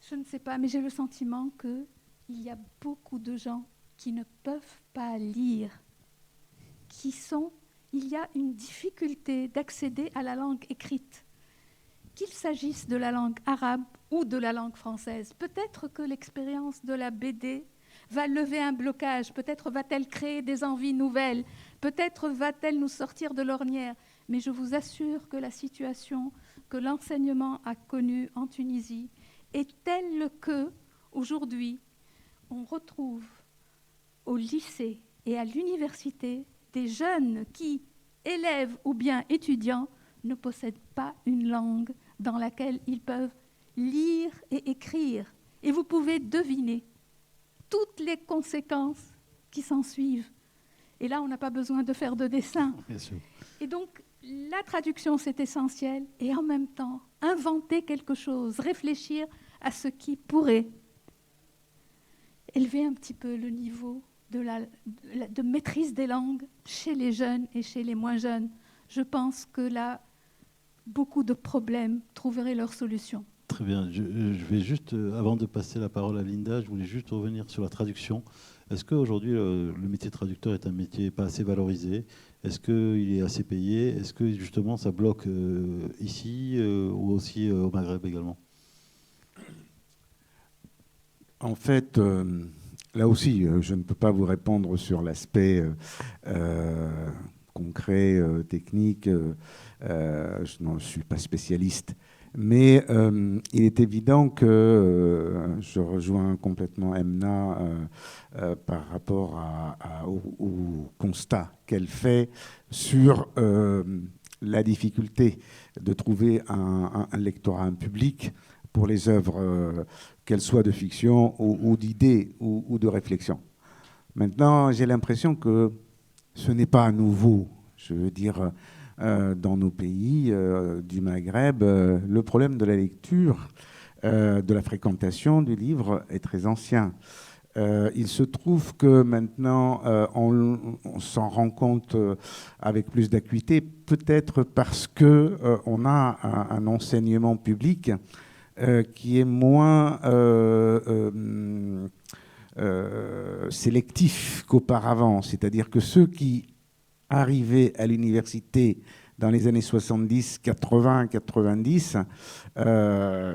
je ne sais pas, mais j'ai le sentiment qu'il y a beaucoup de gens qui ne peuvent pas lire, il y a une difficulté d'accéder à la langue écrite, qu'il s'agisse de la langue arabe ou de la langue française. Peut-être que l'expérience de la BD va lever un blocage, peut-être va-t-elle créer des envies nouvelles, peut-être va-t-elle nous sortir de l'ornière, mais je vous assure que la situation que l'enseignement a connue en Tunisie est telle que, aujourd'hui, on retrouve au lycée et à l'université des jeunes qui, élèves ou bien étudiants, ne possèdent pas une langue dans laquelle ils peuvent lire et écrire. Et vous pouvez deviner toutes les conséquences qui s'en suivent. Et là, on n'a pas besoin de faire de dessin. Bien sûr. Et donc, la traduction, c'est essentiel. Et en même temps, inventer quelque chose, réfléchir à ce qui pourrait élever un petit peu le niveau de maîtrise des langues chez les jeunes et chez les moins jeunes. Je pense que là, beaucoup de problèmes trouveraient leur solution. Très bien. Je vais juste, avant de passer la parole à Linda, je voulais juste revenir sur la traduction. Est-ce qu'aujourd'hui, le métier de traducteur est un métier pas assez valorisé ? Est-ce qu'il est assez payé ? Est-ce que justement ça bloque ici ou aussi au Maghreb également ? En fait, là aussi, je ne peux pas vous répondre sur l'aspect concret, technique. Je ne suis pas spécialiste. Mais il est évident que je rejoins complètement Emna par rapport au constat qu'elle fait sur la difficulté de trouver un lectorat public pour les œuvres, qu'elles soient de fiction ou d'idées ou de réflexion. Maintenant, j'ai l'impression que ce n'est pas nouveau. Je veux dire, dans nos pays du Maghreb, le problème de la lecture, de la fréquentation du livre est très ancien. Il se trouve que maintenant, on s'en rend compte avec plus d'acuité, peut-être parce qu'on a un enseignement public qui est moins sélectif qu'auparavant. C'est-à-dire que ceux qui arrivaient à l'université dans les années 70, 80, 90,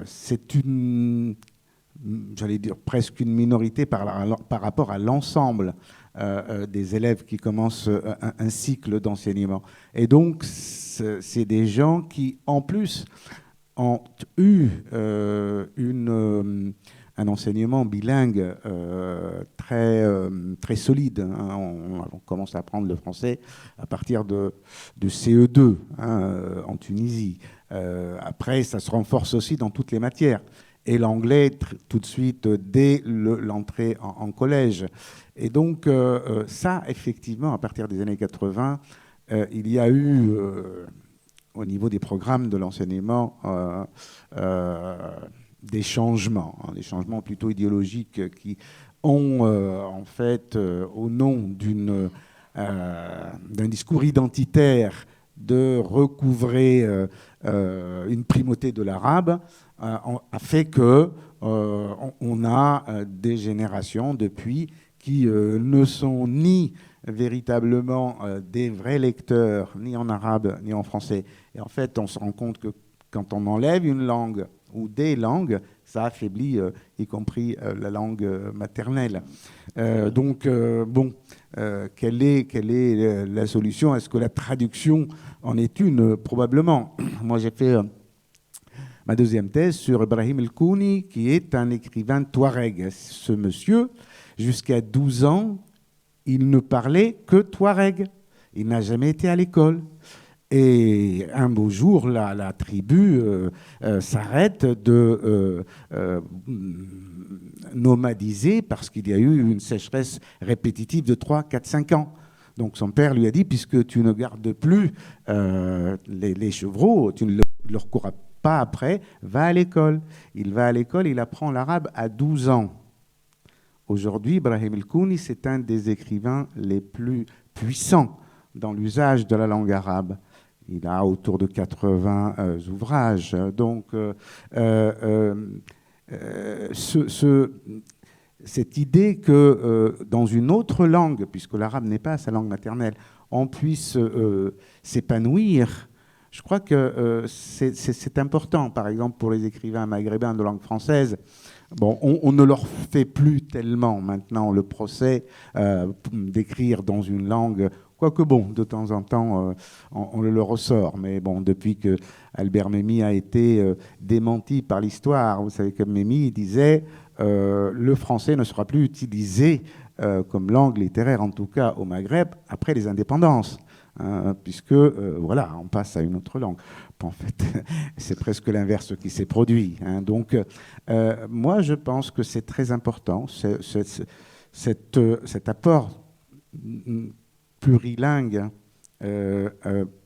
c'est j'allais dire presque une minorité par rapport à l'ensemble des élèves qui commencent un cycle d'enseignement. Et donc, c'est des gens qui, en plus, ont eu un enseignement bilingue très solide. Hein. On commence à apprendre le français à partir de CE2 en Tunisie. Après, ça se renforce aussi dans toutes les matières. Et l'anglais tout de suite dès l'entrée en collège. Et donc, ça, effectivement, à partir des années 80, il y a eu, au niveau des programmes de l'enseignement, des changements plutôt idéologiques qui ont, en fait, au nom d'un discours identitaire, de recouvrer une primauté de l'arabe, a fait que on a des générations depuis qui ne sont ni véritablement des vrais lecteurs, ni en arabe, ni en français. Et en fait, on se rend compte que quand on enlève une langue ou des langues, ça affaiblit, y compris la langue maternelle. Donc, quelle est la solution? Est-ce que la traduction en est une? Probablement. Moi, j'ai fait ma deuxième thèse sur Ibrahim El-Kouni, qui est un écrivain touareg. Ce monsieur, jusqu'à 12 ans, il ne parlait que touareg. Il n'a jamais été à l'école. Et un beau jour, la tribu s'arrête de nomadiser parce qu'il y a eu une sécheresse répétitive de 3, 4, 5 ans. Donc son père lui a dit, puisque tu ne gardes plus les chevreaux, tu ne leur courras pas après, va à l'école. Il va à l'école, il apprend l'arabe à 12 ans. Aujourd'hui, Ibrahim El-Kouni, c'est un des écrivains les plus puissants dans l'usage de la langue arabe. Il a autour de 80 ouvrages. Donc, cette idée que dans une autre langue, puisque l'arabe n'est pas sa langue maternelle, on puisse s'épanouir, je crois que c'est important. Par exemple, pour les écrivains maghrébins de langue française, bon, on ne leur fait plus tellement maintenant le procès d'écrire dans une langue. Quoique bon, de temps en temps, on le ressort. Mais bon, depuis que Albert Memmi a été démenti par l'histoire, vous savez que Memmi disait le français ne sera plus utilisé comme langue littéraire, en tout cas au Maghreb, après les indépendances. Puisque, voilà, on passe à une autre langue. En fait, c'est presque l'inverse qui s'est produit. Hein. Donc, moi, je pense que c'est très important, cet apport plurilingue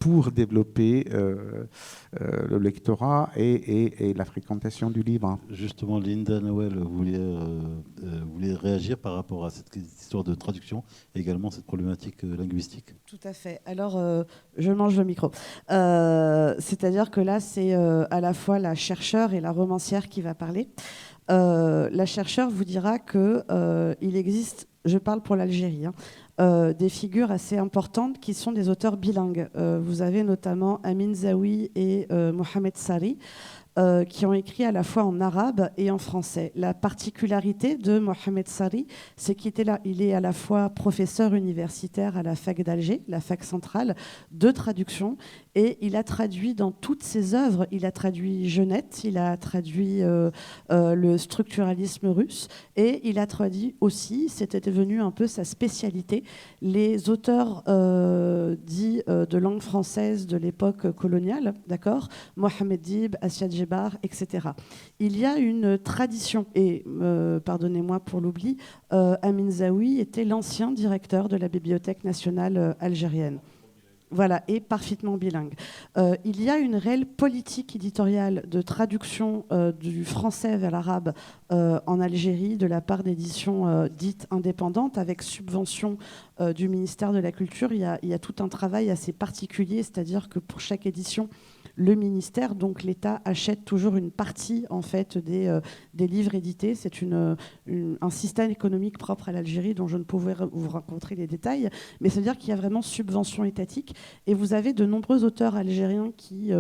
pour développer le lectorat et la fréquentation du livre. Justement, Linda Noël voulait réagir par rapport à cette histoire de traduction et également cette problématique linguistique. Tout à fait. Alors, je mange le micro. C'est-à-dire que là, c'est à la fois la chercheure et la romancière qui va parler. La chercheure vous dira qu'il existe, je parle pour l'Algérie, des figures assez importantes qui sont des auteurs bilingues. Vous avez notamment Amin Zawi et Mohamed Sari, qui ont écrit à la fois en arabe et en français. La particularité de Mohamed Sari, c'est qu'il est à la fois professeur universitaire à la fac d'Alger, la fac centrale, de traduction, et il a traduit dans toutes ses œuvres, il a traduit Genette, il a traduit le structuralisme russe, et il a traduit aussi, c'était devenu un peu sa spécialité, les auteurs dits de langue française de l'époque coloniale, d'accord, Mohamed Dib, Asia Djebar, etc. Il y a une tradition, et pardonnez-moi pour l'oubli, Amin Zaoui était l'ancien directeur de la Bibliothèque nationale algérienne. Voilà, et parfaitement bilingue. Il y a une réelle politique éditoriale de traduction du français vers l'arabe en Algérie de la part d'éditions dites indépendantes avec subvention du ministère de la Culture. Il y a tout un travail assez particulier, c'est-à-dire que pour chaque édition, le ministère, donc l'État, achète toujours une partie en fait des livres édités. C'est un système économique propre à l'Algérie dont je ne pouvais vous raconter les détails, mais c'est-à-dire qu'il y a vraiment subvention étatique et vous avez de nombreux auteurs algériens qui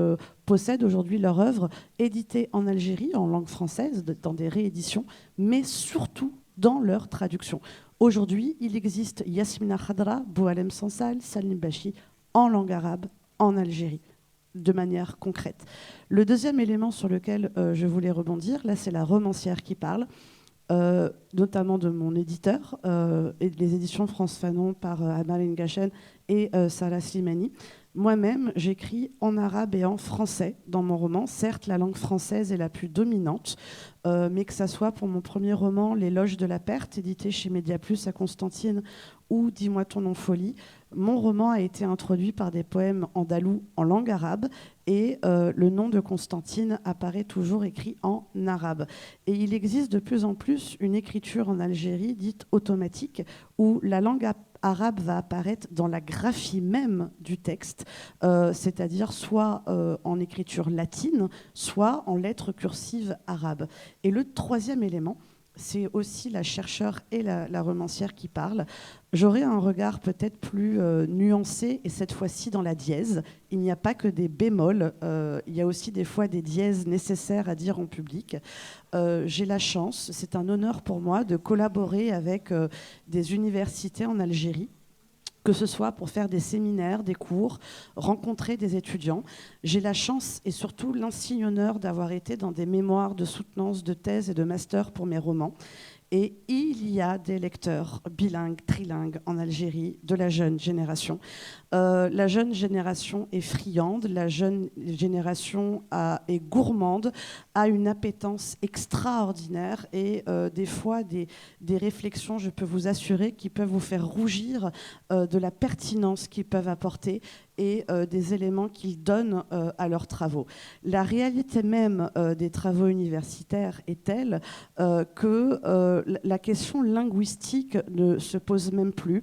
possèdent aujourd'hui leur œuvre éditée en Algérie en langue française dans des rééditions, mais surtout dans leur traduction. Aujourd'hui, il existe Yasmina Khadra, Boualem Sansal, Salim Bachi en langue arabe en Algérie, de manière concrète. Le deuxième élément sur lequel je voulais rebondir, là c'est la romancière qui parle, notamment de mon éditeur, et les éditions France Fanon par Amal Ngachen et Sarah Slimani. Moi-même, j'écris en arabe et en français dans mon roman. Certes, la langue française est la plus dominante, mais que ça soit pour mon premier roman, L'éloge de la perte, édité chez Mediaplus à Constantine, ou Dis-moi ton nom folie, mon roman a été introduit par des poèmes andalous en langue arabe et le nom de Constantine apparaît toujours écrit en arabe. Et il existe de plus en plus une écriture en Algérie dite automatique où la langue arabe va apparaître dans la graphie même du texte, c'est-à-dire soit en écriture latine, soit en lettres cursives arabes. Et le troisième élément, c'est aussi la chercheure et la romancière qui parlent. J'aurais un regard peut-être plus nuancé, et cette fois-ci dans la dièse. Il n'y a pas que des bémols, il y a aussi des fois des dièses nécessaires à dire en public. J'ai la chance, c'est un honneur pour moi, de collaborer avec des universités en Algérie, que ce soit pour faire des séminaires, des cours, rencontrer des étudiants. J'ai la chance et surtout l'insigne honneur d'avoir été dans des mémoires de soutenance, de thèse et de master pour mes romans. Et il y a des lecteurs bilingues, trilingues en Algérie de la jeune génération. La jeune génération est friande, la jeune génération est gourmande, a une appétence extraordinaire et des fois des réflexions, je peux vous assurer, qui peuvent vous faire rougir de la pertinence qu'ils peuvent apporter et des éléments qu'ils donnent à leurs travaux. La réalité même des travaux universitaires est telle que la question linguistique ne se pose même plus.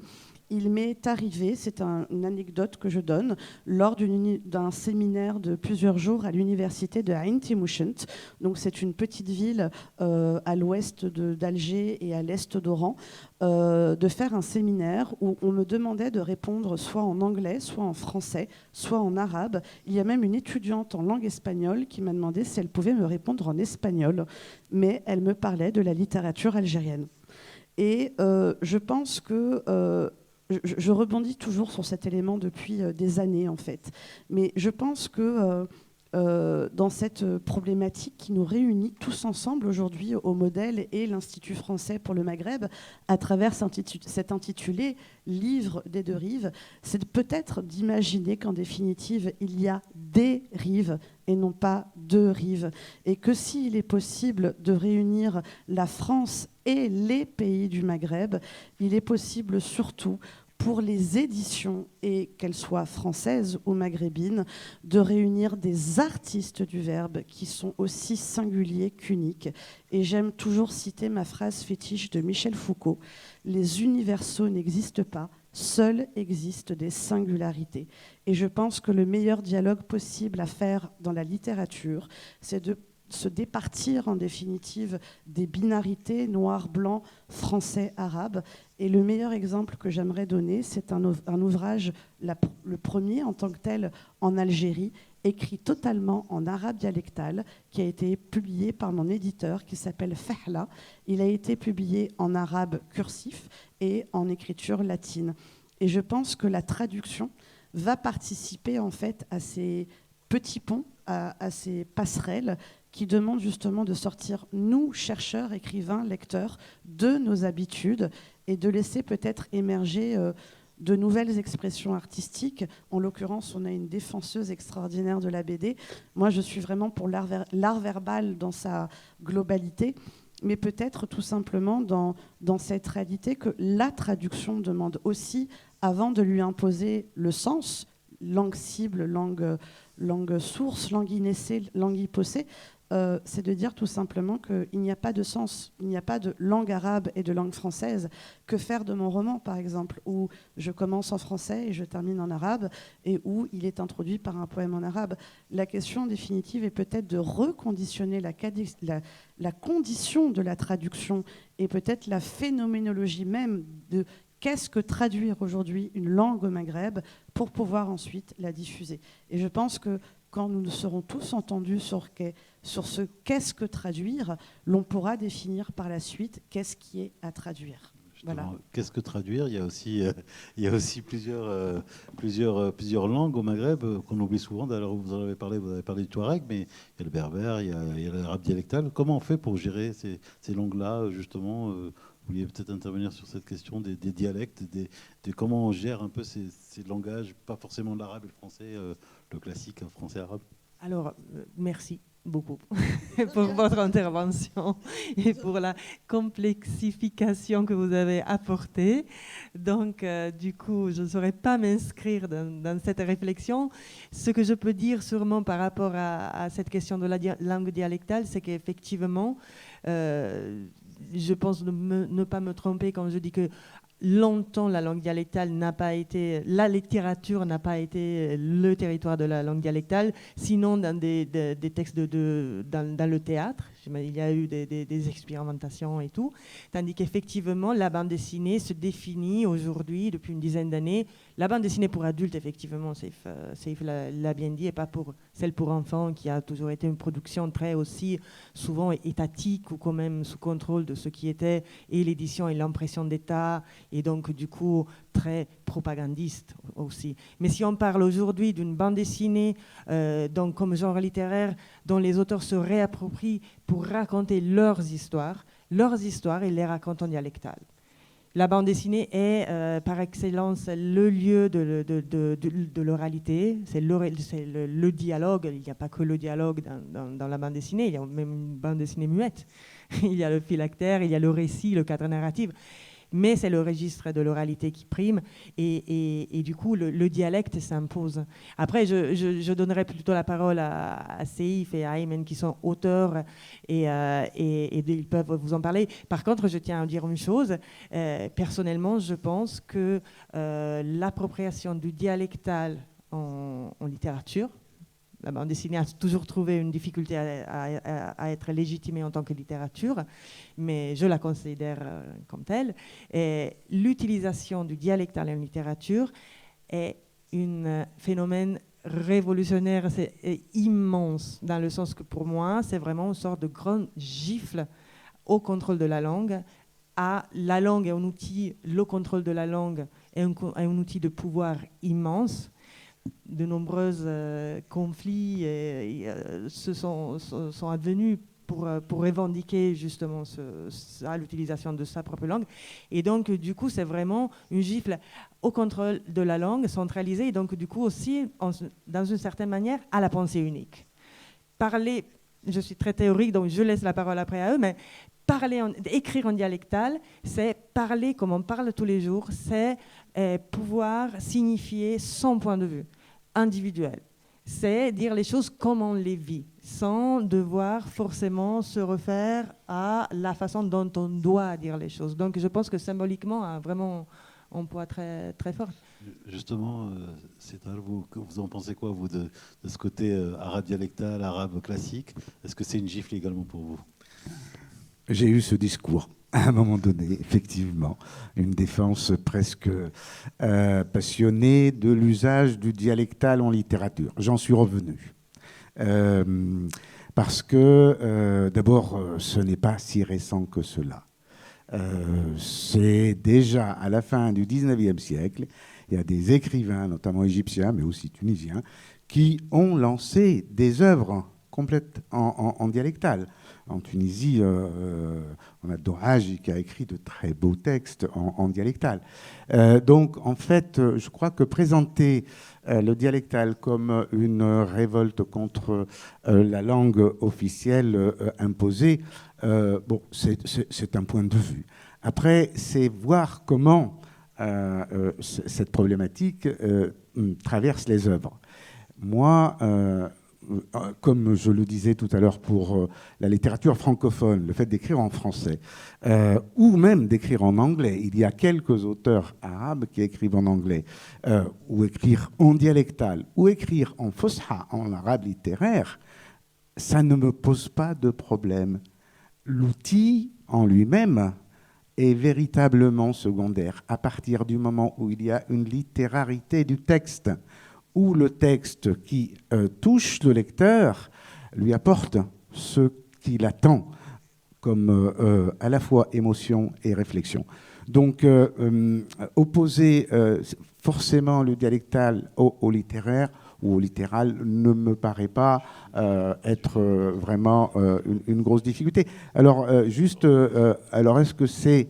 Il m'est arrivé, c'est une anecdote que je donne, lors d'un séminaire de plusieurs jours à l'université de Ain Timushent. Donc c'est une petite ville à l'ouest d'Alger et à l'est d'Oran, de faire un séminaire où on me demandait de répondre soit en anglais, soit en français, soit en arabe. Il y a même une étudiante en langue espagnole qui m'a demandé si elle pouvait me répondre en espagnol, mais elle me parlait de la littérature algérienne. Et je pense que... Je rebondis toujours sur cet élément depuis des années, en fait. Mais je pense que dans cette problématique qui nous réunit tous ensemble aujourd'hui au Modèle et l'Institut français pour le Maghreb, à travers cet intitulé « Livre des deux rives », c'est peut-être d'imaginer qu'en définitive, il y a des rives et non pas deux rives. Et que s'il est possible de réunir la France et les pays du Maghreb, il est possible surtout pour les éditions, et qu'elles soient françaises ou maghrébines, de réunir des artistes du verbe qui sont aussi singuliers qu'uniques. Et j'aime toujours citer ma phrase fétiche de Michel Foucault, « Les universaux n'existent pas, seuls existent des singularités ». Et je pense que le meilleur dialogue possible à faire dans la littérature, c'est de se départir en définitive des binarités noir-blanc, français-arabe. Et le meilleur exemple que j'aimerais donner, c'est un ouvrage, le premier en tant que tel en Algérie, écrit totalement en arabe dialectal, qui a été publié par mon éditeur, qui s'appelle Fahla. Il a été publié en arabe cursif et en écriture latine. Et je pense que la traduction va participer en fait à ces petits ponts, à ces passerelles qui demandent justement de sortir, nous, chercheurs, écrivains, lecteurs, de nos habitudes et de laisser peut-être émerger de nouvelles expressions artistiques. En l'occurrence, on a une défenseuse extraordinaire de la BD. Moi, je suis vraiment pour l'art verbal dans sa globalité, mais peut-être tout simplement dans cette réalité que la traduction demande aussi, avant de lui imposer le sens, langue cible, langue source, langue inessée, langue hypocée, c'est de dire tout simplement qu'il n'y a pas de sens, il n'y a pas de langue arabe et de langue française. Que faire de mon roman, par exemple, où je commence en français et je termine en arabe, et où il est introduit par un poème en arabe? La question définitive est peut-être de reconditionner la condition de la traduction et peut-être la phénoménologie même de qu'est-ce que traduire aujourd'hui une langue au Maghreb pour pouvoir ensuite la diffuser. Et je pense que quand nous serons tous entendus sur ce qu'est-ce que traduire, l'on pourra définir par la suite qu'est-ce qui est à traduire. Voilà. Qu'est-ce que traduire? Il y a aussi plusieurs langues au Maghreb qu'on oublie souvent. D'ailleurs, vous avez parlé du Touareg, mais il y a le berbère, il y a l'arabe dialectal. Comment on fait pour gérer ces langues-là, justement? Vous vouliez peut-être intervenir sur cette question des dialectes, de comment on gère un peu ces langages, pas forcément l'arabe et le français, le classique français-arabe. Alors, merci beaucoup pour votre intervention et pour la complexification que vous avez apportée. Donc, du coup, je ne saurais pas m'inscrire dans cette réflexion. Ce que je peux dire sûrement par rapport à cette question de la langue dialectale, c'est qu'effectivement, je pense ne pas me tromper quand je dis que longtemps, la langue dialectale n'a pas été, la littérature n'a pas été le territoire de la langue dialectale, sinon dans des textes dans le théâtre. Il y a eu des expérimentations et tout, tandis qu'effectivement, la bande dessinée se définit aujourd'hui, depuis une dizaine d'années, la bande dessinée pour adultes, effectivement, Saïf l'a bien dit, et pas pour celle pour enfants, qui a toujours été une production très aussi souvent étatique ou quand même sous contrôle de ce qui était et l'édition et l'impression d'État, et donc du coup très propagandiste aussi. Mais si on parle aujourd'hui d'une bande dessinée donc comme genre littéraire dont les auteurs se réapproprient pour raconter leurs histoires, ils les racontent en dialectal. La bande dessinée est par excellence le lieu de l'oralité, c'est le dialogue. Il n'y a pas que le dialogue dans la bande dessinée, il y a même une bande dessinée muette. Il y a le phylactère, il y a le récit, le cadre narratif. Mais c'est le registre de l'oralité qui prime et du coup le dialecte s'impose. Après, je donnerai plutôt la parole à Saïf et à Aymen qui sont auteurs et ils peuvent vous en parler. Par contre, je tiens à dire une chose. Personnellement, je pense que l'appropriation du dialectal en littérature, la bande dessinée a toujours trouvé une difficulté à être légitimée en tant que littérature, mais je la considère comme telle. Et l'utilisation du dialectal en littérature est un phénomène révolutionnaire, c'est immense, dans le sens que pour moi, c'est vraiment une sorte de grande gifle au contrôle de la langue. La langue est un outil, le contrôle de la langue est un outil de pouvoir immense. De nombreux conflits se sont advenus pour revendiquer justement l'utilisation de sa propre langue. Et donc, du coup, c'est vraiment une gifle au contrôle de la langue centralisée et donc, du coup, aussi, dans une certaine manière, à la pensée unique. Parler, je suis très théorique, donc je laisse la parole après à eux, mais écrire en dialectal, c'est parler comme on parle tous les jours, c'est pouvoir signifier son point de vue individuel. C'est dire les choses comme on les vit, sans devoir forcément se refaire à la façon dont on doit dire les choses. Donc je pense que symboliquement, a vraiment un poids très, très fort. Justement, vous en pensez quoi, vous, de ce côté arabe dialectal, arabe classique? Est-ce que c'est une gifle également pour vous? J'ai eu ce discours à un moment donné, effectivement, une défense presque passionnée de l'usage du dialectal en littérature. J'en suis revenu. Parce que, d'abord, ce n'est pas si récent que cela. C'est déjà à la fin du 19e siècle, il y a des écrivains, notamment égyptiens, mais aussi tunisiens, qui ont lancé des œuvres complètes en dialectal. En Tunisie, on a Dohaji qui a écrit de très beaux textes en dialectal. Donc, en fait, je crois que présenter le dialectal comme une révolte contre la langue officielle imposée, bon, c'est un point de vue. Après, c'est voir comment cette problématique traverse les œuvres. Moi, comme je le disais tout à l'heure pour la littérature francophone, le fait d'écrire en français, ou même d'écrire en anglais, il y a quelques auteurs arabes qui écrivent en anglais, ou écrire en dialectal, ou écrire en fosha, en arabe littéraire, ça ne me pose pas de problème. L'outil en lui-même est véritablement secondaire à partir du moment où il y a une littérarité du texte, où le texte qui touche le lecteur lui apporte ce qu'il attend comme à la fois émotion et réflexion. Donc, opposer forcément le dialectal au littéraire ou au littéral ne me paraît pas être vraiment une grosse difficulté. Alors, alors est-ce que c'est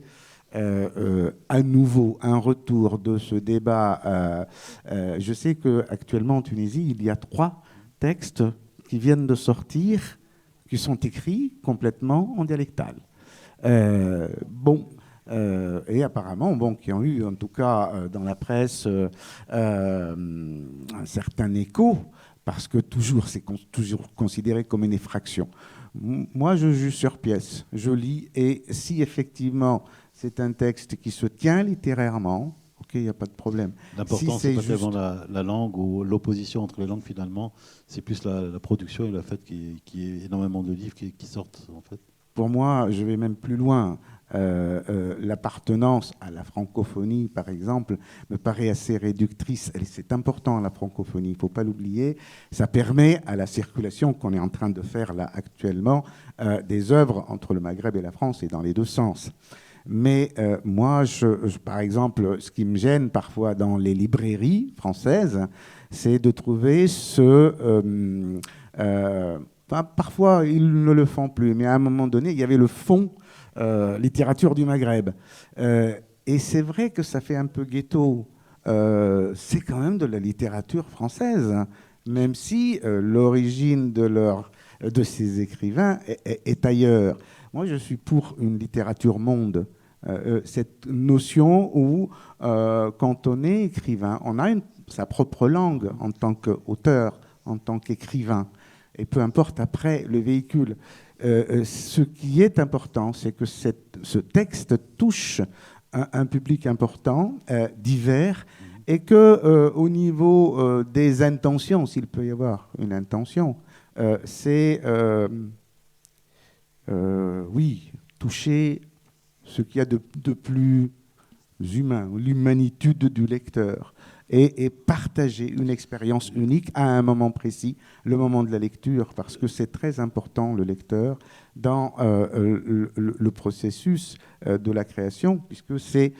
à nouveau un retour de ce débat? Je sais qu'actuellement en Tunisie, il y a 3 textes qui viennent de sortir, qui sont écrits complètement en dialectal. Et apparemment, qui ont eu, en tout cas dans la presse, un certain écho, parce que c'est toujours considéré comme une effraction. Moi, je juge sur pièce, je lis, et si effectivement c'est un texte qui se tient littérairement, ok, il n'y a pas de problème. L'important, c'est pas tellement la langue ou l'opposition entre les langues finalement, c'est plus la production et le fait qu'il y ait énormément de livres qui sortent en fait. Pour moi, je vais même plus loin. L'appartenance à la francophonie, par exemple, me paraît assez réductrice. C'est important, la francophonie, il ne faut pas l'oublier. Ça permet à la circulation qu'on est en train de faire là actuellement des œuvres entre le Maghreb et la France et dans les deux sens. Mais moi, par exemple, ce qui me gêne parfois dans les librairies françaises, c'est de trouver parfois, ils ne le font plus, mais à un moment donné, il y avait le fonds littérature du Maghreb. Et c'est vrai que ça fait un peu ghetto. C'est quand même de la littérature française, hein, même si l'origine de ces écrivains est ailleurs. Moi, je suis pour une littérature monde. Cette notion où, quand on est écrivain, on a sa propre langue en tant qu'auteur, en tant qu'écrivain. Et peu importe après le véhicule. Ce qui est important, c'est que ce texte touche un public important, divers, et que au niveau des intentions, s'il peut y avoir une intention, c'est oui, toucher ce qu'il y a de plus humain, l'humanitude du lecteur, et partager une expérience unique à un moment précis, le moment de la lecture, parce que c'est très important, le lecteur, dans le processus de la création, puisque c'est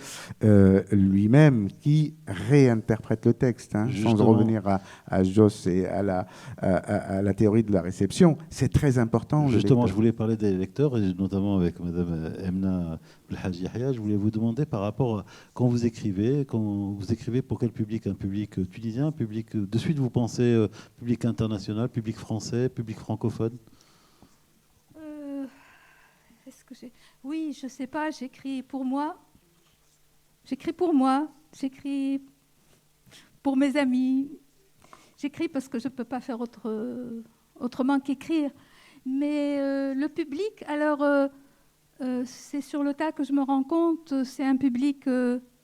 lui-même qui réinterprète le texte, hein, sans revenir à Joss et à la théorie de la réception. C'est très important. Justement, je voulais parler des lecteurs, et notamment avec Mme Emna Belhadji Yahya. Je voulais vous demander par rapport à quand vous écrivez pour quel public? Un public tunisien, un public, de suite vous pensez public international, public français, public francophone? Oui, je ne sais pas, j'écris pour moi, j'écris pour mes amis, j'écris parce que je ne peux pas faire autrement qu'écrire. Mais le public, alors c'est sur le tas que je me rends compte, c'est un public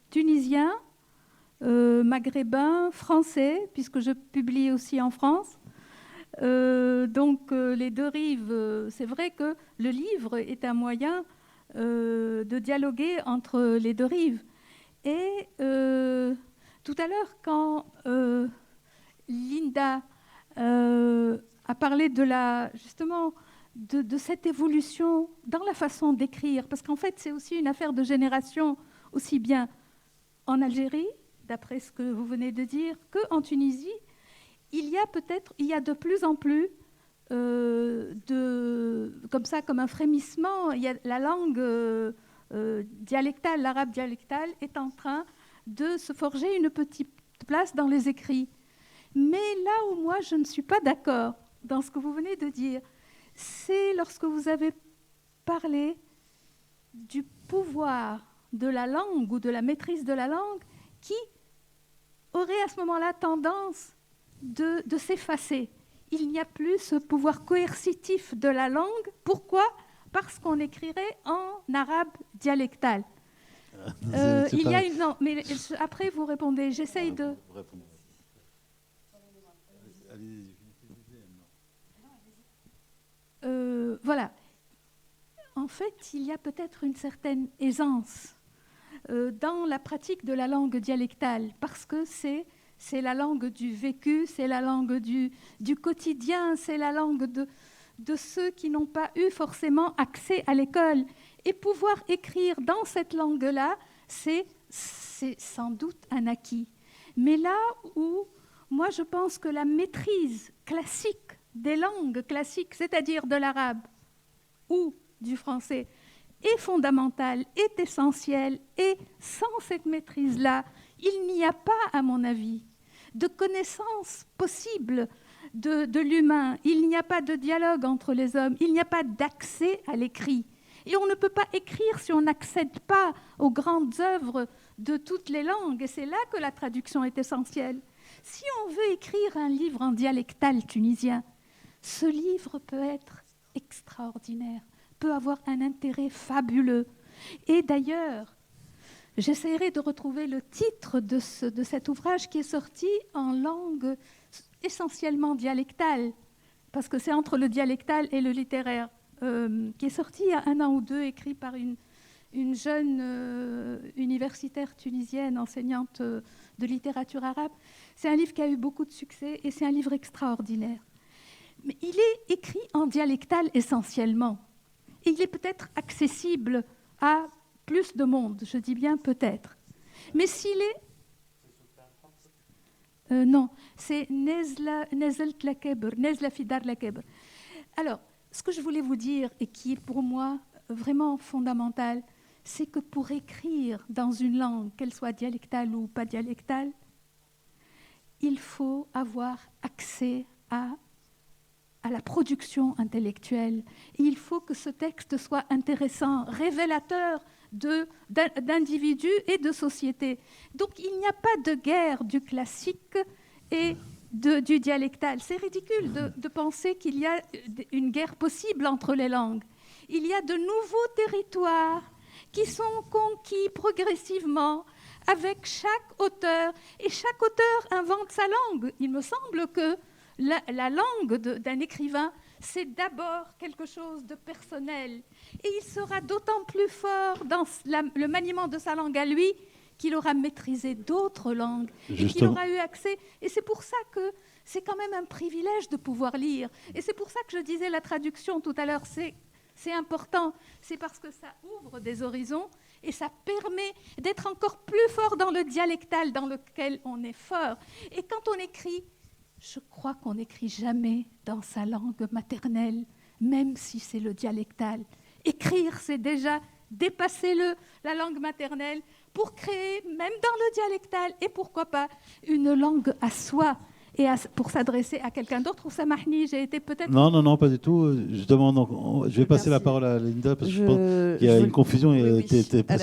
tunisien, maghrébin, français, puisque je publie aussi en France, les deux rives, c'est vrai que le livre est un moyen de dialoguer entre les deux rives. Et tout à l'heure, quand Linda a parlé justement de cette évolution dans la façon d'écrire, parce qu'en fait, c'est aussi une affaire de génération, aussi bien en Algérie, d'après ce que vous venez de dire, qu'en Tunisie, il y a de plus en plus comme un frémissement. Il y a la langue dialectale, l'arabe dialectal est en train de se forger une petite place dans les écrits. Mais là où moi je ne suis pas d'accord dans ce que vous venez de dire, c'est lorsque vous avez parlé du pouvoir de la langue ou de la maîtrise de la langue qui aurait à ce moment-là tendance de s'effacer. Il n'y a plus ce pouvoir coercitif de la langue. Pourquoi ? Parce qu'on écrirait en arabe dialectal. Il y a une... Non, mais après vous répondez. J'essaye de... Voilà. En fait, il y a peut-être une certaine aisance dans la pratique de la langue dialectale, parce que c'est la langue du vécu, c'est la langue du quotidien, c'est la langue de ceux qui n'ont pas eu forcément accès à l'école. Et pouvoir écrire dans cette langue-là, c'est sans doute un acquis. Mais là où, moi, je pense que la maîtrise classique des langues classiques, c'est-à-dire de l'arabe ou du français, est fondamentale, est essentielle. Et sans cette maîtrise-là, il n'y a pas, à mon avis, de connaissance possible de l'humain. Il n'y a pas de dialogue entre les hommes. Il n'y a pas d'accès à l'écrit. Et on ne peut pas écrire si on n'accède pas aux grandes œuvres de toutes les langues. Et c'est là que la traduction est essentielle. Si on veut écrire un livre en dialectal tunisien, ce livre peut être extraordinaire, peut avoir un intérêt fabuleux. Et d'ailleurs, j'essaierai de retrouver le titre de cet ouvrage qui est sorti en langue essentiellement dialectale, parce que c'est entre le dialectal et le littéraire, qui est sorti il y a 1 an ou 2, écrit par une jeune universitaire tunisienne, enseignante de littérature arabe. C'est un livre qui a eu beaucoup de succès et c'est un livre extraordinaire. Mais il est écrit en dialectal essentiellement. Et il est peut-être accessible à plus de monde, je dis bien peut-être. Mais s'il est... non, c'est Nezla Fidar la Kebr. Alors, ce que je voulais vous dire, et qui est pour moi vraiment fondamental, c'est que pour écrire dans une langue, qu'elle soit dialectale ou pas dialectale, il faut avoir accès à la production intellectuelle. Et il faut que ce texte soit intéressant, révélateur d'individus et de sociétés. Donc il n'y a pas de guerre du classique et du dialectal. C'est ridicule de penser qu'il y a une guerre possible entre les langues. Il y a de nouveaux territoires qui sont conquis progressivement avec chaque auteur. Et chaque auteur invente sa langue. Il me semble que la langue d'un écrivain, c'est d'abord quelque chose de personnel. Et il sera d'autant plus fort dans le maniement de sa langue à lui qu'il aura maîtrisé d'autres langues et qu'il aura eu accès. Et c'est pour ça que c'est quand même un privilège de pouvoir lire. Et c'est pour ça que je disais la traduction tout à l'heure, c'est important. C'est parce que ça ouvre des horizons et ça permet d'être encore plus fort dans le dialectal dans lequel on est fort. Et quand on écrit, je crois qu'on n'écrit jamais dans sa langue maternelle, même si c'est le dialectal. Écrire, c'est déjà dépasser la langue maternelle pour créer, même dans le dialectal, et pourquoi pas, une langue à soi, et pour s'adresser à quelqu'un d'autre. Ou ça Mahni, j'ai été peut-être... Non, pas du tout. Justement, donc, je vais passer la parole à Linda, parce que je pense qu'il y a une confusion. Oui.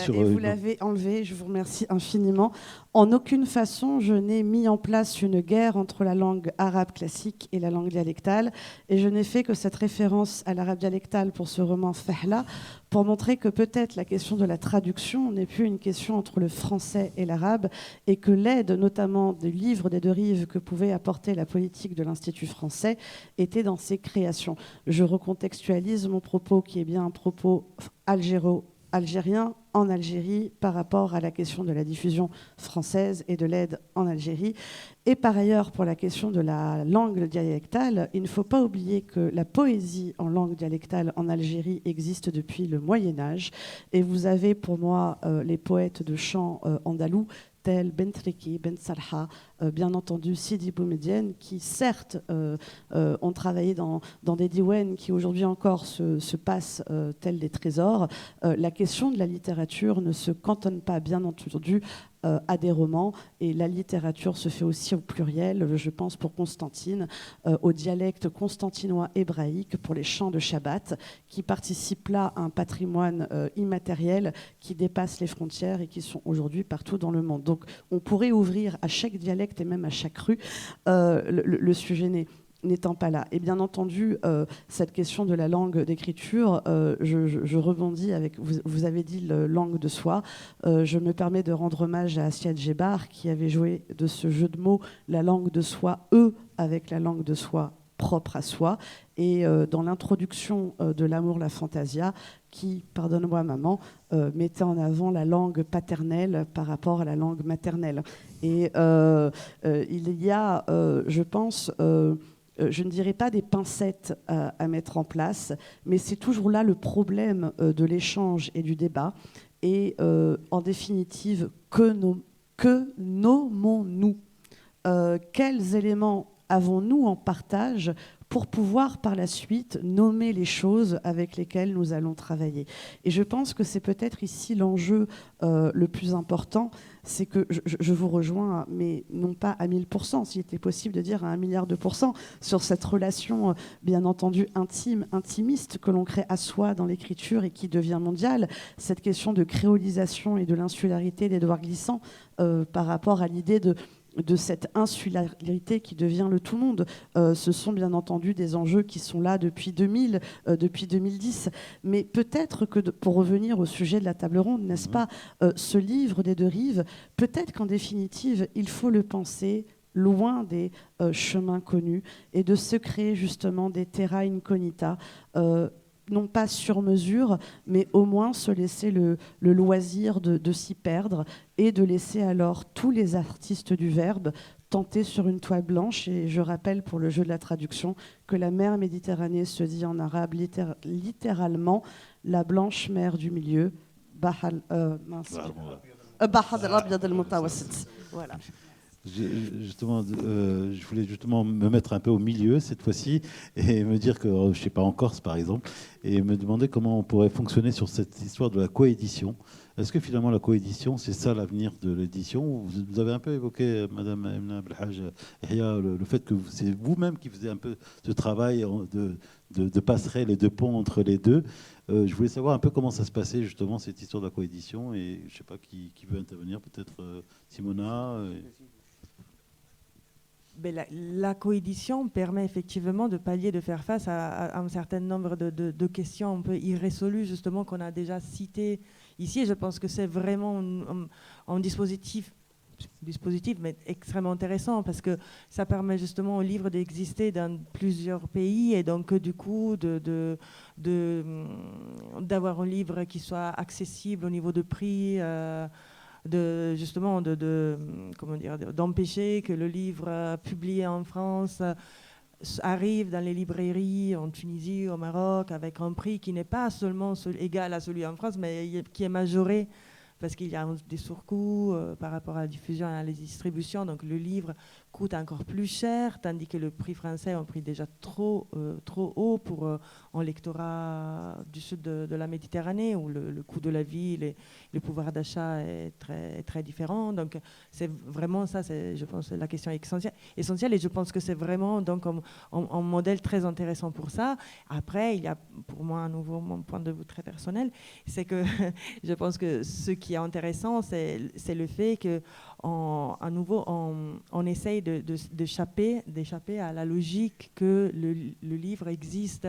Vous l'avez enlevé, je vous remercie infiniment. En aucune façon, je n'ai mis en place une guerre entre la langue arabe classique et la langue dialectale, et je n'ai fait que cette référence à l'arabe dialectal pour ce roman Fehla, pour montrer que peut-être la question de la traduction n'est plus une question entre le français et l'arabe, et que l'aide, notamment des livres des deux rives que pouvait apporter la politique de l'Institut français, était dans ses créations. Je recontextualise mon propos, qui est bien un propos algérien en Algérie par rapport à la question de la diffusion française et de l'aide en Algérie. Et par ailleurs, pour la question de la langue dialectale, il ne faut pas oublier que la poésie en langue dialectale en Algérie existe depuis le Moyen-Âge. Et vous avez pour moi les poètes de chant andalous tels Ben Triki, Ben Salha, bien entendu Sidi Boumedienne, qui certes ont travaillé dans des diwan qui aujourd'hui encore se passent tels des trésors. La question de la littérature ne se cantonne pas, bien entendu, à des romans, et la littérature se fait aussi au pluriel, je pense pour Constantine, au dialecte constantinois hébraïque, pour les chants de Shabbat, qui participent là à un patrimoine immatériel qui dépasse les frontières et qui sont aujourd'hui partout dans le monde. Donc on pourrait ouvrir à chaque dialecte et même à chaque rue le sujet n'étant pas là. Et bien entendu, cette question de la langue d'écriture, je rebondis avec, vous avez dit langue de soi, je me permets de rendre hommage à Assia Djebar, qui avait joué de ce jeu de mots la langue de soi, avec la langue de soi propre à soi, et dans l'introduction de L'amour, la fantasia, qui, pardonne-moi maman, mettait en avant la langue paternelle par rapport à la langue maternelle. Et il y a, je pense, je ne dirais pas des pincettes à mettre en place, mais c'est toujours là le problème de l'échange et du débat. Et en définitive, que nommons-nous ? Quels éléments avons-nous en partage pour pouvoir par la suite nommer les choses avec lesquelles nous allons travailler. Et je pense que c'est peut-être ici l'enjeu le plus important, c'est que je vous rejoins, mais non pas à 1000%, s'il était possible de dire à 1 milliard de %, sur cette relation bien entendu intimiste que l'on crée à soi dans l'écriture et qui devient mondiale, cette question de créolisation et de l'insularité d'Édouard Glissant par rapport à l'idée de cette insularité qui devient le tout monde. Ce sont bien entendu des enjeux qui sont là depuis 2000, depuis 2010. Mais peut-être que, pour revenir au sujet de la table ronde, n'est-ce pas, ce livre des deux rives, peut-être qu'en définitive, il faut le penser loin des chemins connus et de se créer justement des terra incognita, non pas sur mesure, mais au moins se laisser le loisir de s'y perdre et de laisser alors tous les artistes du verbe tenter sur une toile blanche. Et je rappelle pour le jeu de la traduction que la mer Méditerranée se dit en arabe littéralement la blanche mer du milieu. Voilà. Je voulais justement me mettre un peu au milieu cette fois-ci et me dire que, je ne sais pas, en Corse par exemple, et me demander comment on pourrait fonctionner sur cette histoire de la coédition. Est-ce que finalement la coédition, c'est ça l'avenir de l'édition ? Vous avez un peu évoqué, Madame Emna Belhaj Yahya, le fait que c'est vous-même qui faisiez un peu ce travail de passerelle et de pont entre les deux. Je voulais savoir un peu comment ça se passait justement cette histoire de la coédition, et je ne sais pas qui veut intervenir, peut-être Simona. La coédition permet effectivement de pallier, de faire face à un certain nombre de questions un peu irrésolues, justement, qu'on a déjà citées ici. Et je pense que c'est vraiment un dispositif, mais extrêmement intéressant, parce que ça permet justement au livre d'exister dans plusieurs pays, et donc du coup d'avoir un livre qui soit accessible au niveau de prix, d'empêcher que le livre publié en France arrive dans les librairies en Tunisie, au Maroc, avec un prix qui n'est pas seulement égal à celui en France, mais qui est majoré parce qu'il y a des surcoûts par rapport à la diffusion et à la distribution. Donc le livre coûte encore plus cher, tandis que le prix français est un prix déjà trop haut pour un lectorat du sud de la Méditerranée, où le coût de la vie, le pouvoir d'achat est très différent. Donc c'est vraiment ça, je pense, la question essentielle, et je pense que c'est vraiment donc un modèle très intéressant pour ça. Après, il y a pour moi à nouveau mon point de vue très personnel, c'est que je pense que ce qui qui est intéressant, c'est le fait que, à nouveau, on essaye d'échapper à la logique que le livre existe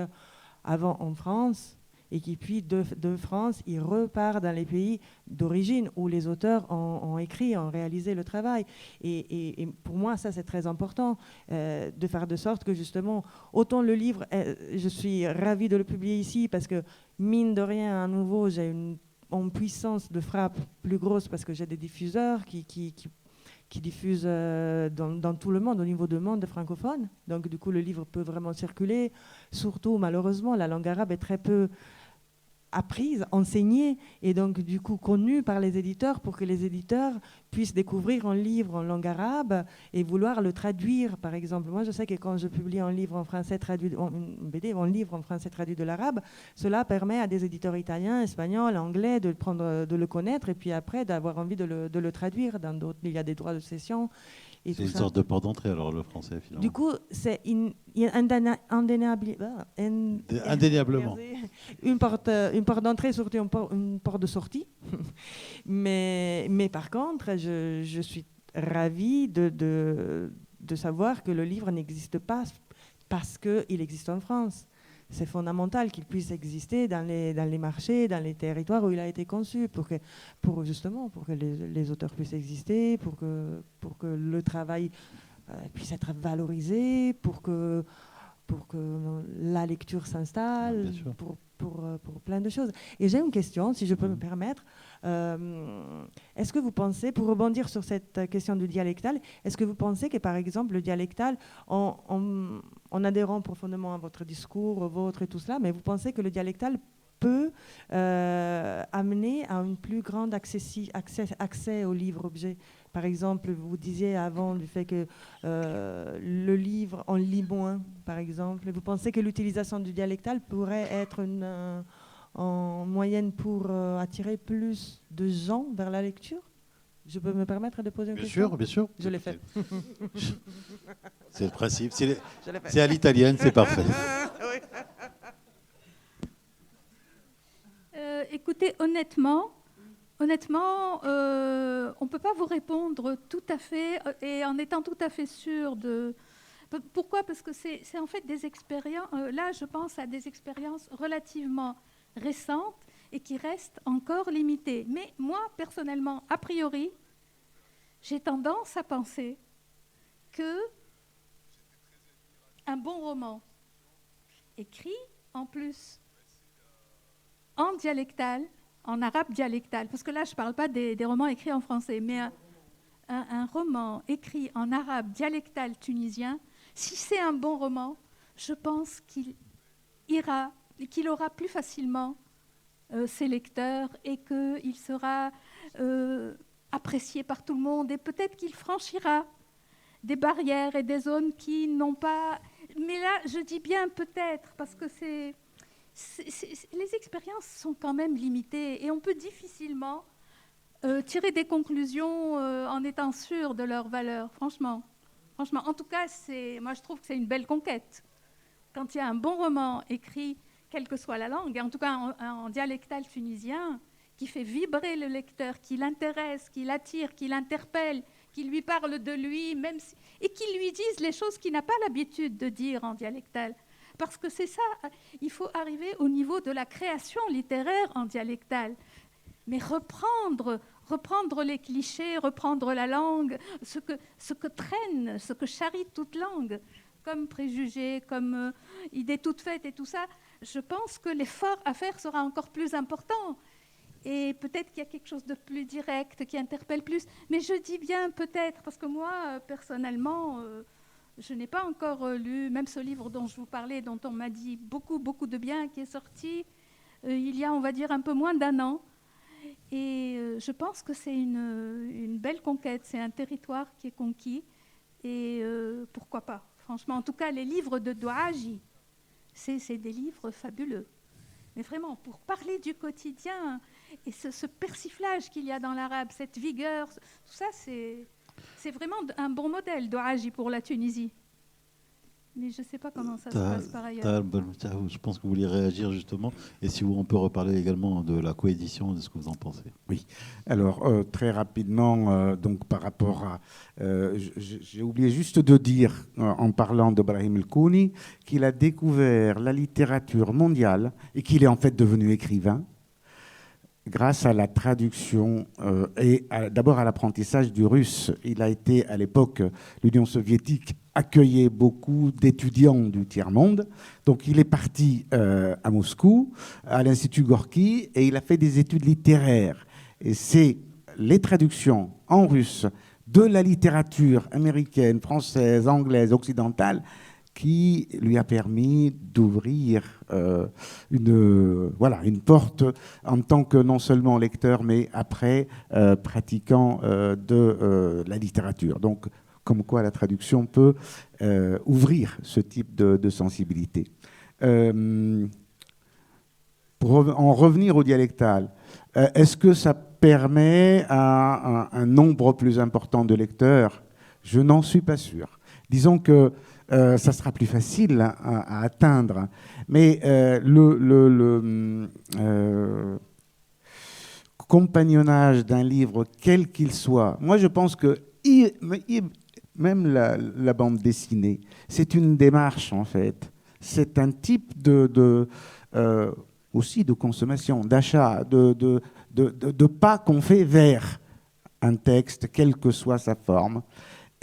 avant en France et qui puis de France, il repart dans les pays d'origine où les auteurs ont écrit, ont réalisé le travail. Et pour moi, ça, c'est très important, de faire de sorte que, justement, autant le livre, je suis ravie de le publier ici parce que, mine de rien, à nouveau, j'ai une puissance de frappe plus grosse parce que j'ai des diffuseurs qui diffusent dans tout le monde, au niveau du monde francophone. Donc, du coup, le livre peut vraiment circuler. Surtout, malheureusement, la langue arabe est très peu apprise, enseignée, et donc, du coup, connue par les éditeurs pour que les éditeurs puissent découvrir un livre en langue arabe et vouloir le traduire, par exemple. Moi, je sais que quand je publie un livre en français traduit, une BD, un livre en français traduit de l'arabe, cela permet à des éditeurs italiens, espagnols, anglais de le connaître et puis après d'avoir envie de le traduire dans d'autres. Il y a des droits de cession. C'est une sorte de porte d'entrée, alors, le français, finalement. Du coup, c'est indéniablement une porte d'entrée, surtout une porte de sortie. mais par contre, je suis ravie de savoir que le livre n'existe pas parce qu'il existe en France. C'est fondamental qu'il puisse exister dans les marchés, dans les territoires où il a été conçu, pour que les auteurs puissent exister, pour que le travail puisse être valorisé, pour que la lecture s'installe, pour plein de choses. Et j'ai une question, si je peux me permettre. Est-ce que vous pensez, pour rebondir sur cette question du dialectal, est-ce que vous pensez que, par exemple, le dialectal, en adhérant profondément à votre discours, au vôtre et tout cela, mais vous pensez que le dialectal peut amener à un plus grand accès au livre-objet? Par exemple, vous disiez avant du fait que le livre, on lit moins, par exemple. Vous pensez que l'utilisation du dialectal pourrait être en moyenne pour attirer plus de gens vers la lecture? Je peux me permettre de poser une question? Bien sûr. Je l'ai fait. C'est le principe. C'est à l'italienne, c'est parfait. Écoutez, honnêtement, on ne peut pas vous répondre tout à fait et en étant tout à fait sûr de... Pourquoi? Parce que c'est en fait des expériences... là, je pense à des expériences relativement récentes et qui restent encore limitées. Mais moi, personnellement, a priori, j'ai tendance à penser que un bon roman écrit, en plus, en dialectal, en arabe dialectal, parce que là, je ne parle pas des romans écrits en français, mais un roman écrit en arabe dialectal tunisien, si c'est un bon roman, je pense qu'il aura plus facilement ses lecteurs et qu'il sera apprécié par tout le monde et peut-être qu'il franchira des barrières et des zones qui n'ont pas... Mais là, je dis bien peut-être, parce que les expériences sont quand même limitées et on peut difficilement tirer des conclusions en étant sûr de leur valeur, franchement. En tout cas, moi je trouve que c'est une belle conquête. Quand il y a un bon roman écrit, quelle que soit la langue, et en tout cas en dialectal tunisien, qui fait vibrer le lecteur, qui l'intéresse, qui l'attire, qui l'interpelle, qui lui parle de lui, et qui lui dise les choses qu'il n'a pas l'habitude de dire en dialectal. Parce que c'est ça, il faut arriver au niveau de la création littéraire en dialectal. Mais reprendre les clichés, reprendre la langue, ce que traîne, ce que charrie toute langue, comme préjugés, comme idées toutes faites et tout ça, je pense que l'effort à faire sera encore plus important. Et peut-être qu'il y a quelque chose de plus direct, qui interpelle plus. Mais je dis bien peut-être, parce que moi, personnellement, je n'ai pas encore lu, même ce livre dont je vous parlais, dont on m'a dit beaucoup, beaucoup de bien, qui est sorti il y a, on va dire, un peu moins d'1 an. Et je pense que c'est une belle conquête, c'est un territoire qui est conquis. Et pourquoi pas, franchement. En tout cas, les livres de Douaji, c'est des livres fabuleux. Mais vraiment, pour parler du quotidien et ce persiflage qu'il y a dans l'arabe, cette vigueur, tout ça, c'est vraiment un bon modèle, Douaji, pour la Tunisie. Mais je ne sais pas comment ça se passe par ailleurs. Je pense que vous vouliez réagir justement. Et si on peut reparler également de la coédition, de ce que vous en pensez. Oui. Alors, très rapidement, donc par rapport à... j'ai oublié juste de dire, en parlant d'Ibrahim El-Kouni, qu'il a découvert la littérature mondiale et qu'il est en fait devenu écrivain grâce à la traduction et d'abord à l'apprentissage du russe. Il a été, à l'époque, l'Union soviétique accueillait beaucoup d'étudiants du tiers-monde. Donc il est parti à Moscou, à l'Institut Gorky, et il a fait des études littéraires. Et c'est les traductions en russe de la littérature américaine, française, anglaise, occidentale, qui lui a permis d'ouvrir une porte en tant que non seulement lecteur, mais après pratiquant de la littérature. Donc, comme quoi la traduction peut ouvrir ce type de sensibilité. Pour en revenir au dialectal, est-ce que ça permet à un nombre plus important de lecteurs? Je n'en suis pas sûr. Disons que ça sera plus facile à atteindre. Mais le compagnonnage d'un livre, quel qu'il soit, moi je pense que même la bande dessinée, c'est une démarche en fait. C'est un type aussi de consommation, d'achat, de pas qu'on fait vers un texte, quelle que soit sa forme.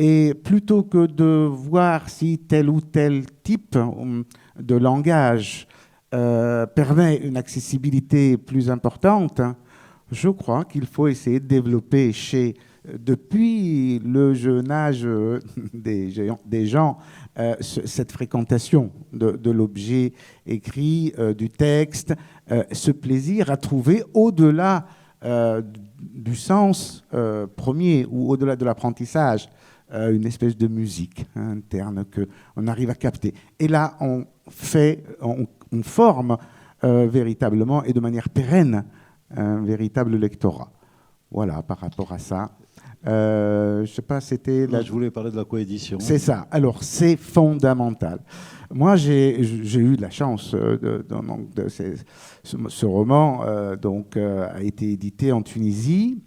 Et plutôt que de voir si tel ou tel type de langage permet une accessibilité plus importante, je crois qu'il faut essayer de développer depuis le jeune âge des gens cette fréquentation de l'objet écrit, du texte, ce plaisir à trouver au-delà du sens premier ou au-delà de l'apprentissage, une espèce de musique interne qu'on arrive à capter. Et là, on forme véritablement et de manière pérenne un véritable lectorat. Voilà, par rapport à ça. Je ne sais pas, c'était... Je voulais parler de la coédition. C'est ça. Alors, c'est fondamental. Moi, j'ai eu la chance ce roman a été édité en Tunisie,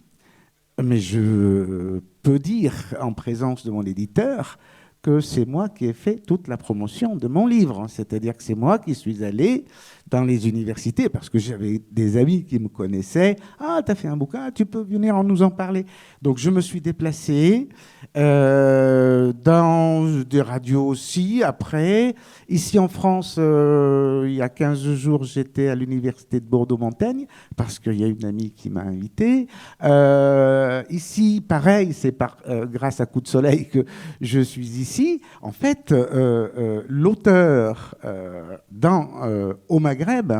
mais je peux dire, en présence de mon éditeur, que c'est moi qui ai fait toute la promotion de mon livre. C'est-à-dire que c'est moi qui suis allé dans les universités, parce que j'avais des amis qui me connaissaient. « Ah, tu as fait un bouquin, tu peux venir nous en parler. » Donc, je me suis déplacé dans des radios aussi, après. Ici, en France, il y a 15 jours, j'étais à l'université de Bordeaux-Montaigne, parce qu'il y a une amie qui m'a invité. Ici, pareil, c'est grâce à Coup de Soleil que je suis ici. En fait, l'auteur au Maghreb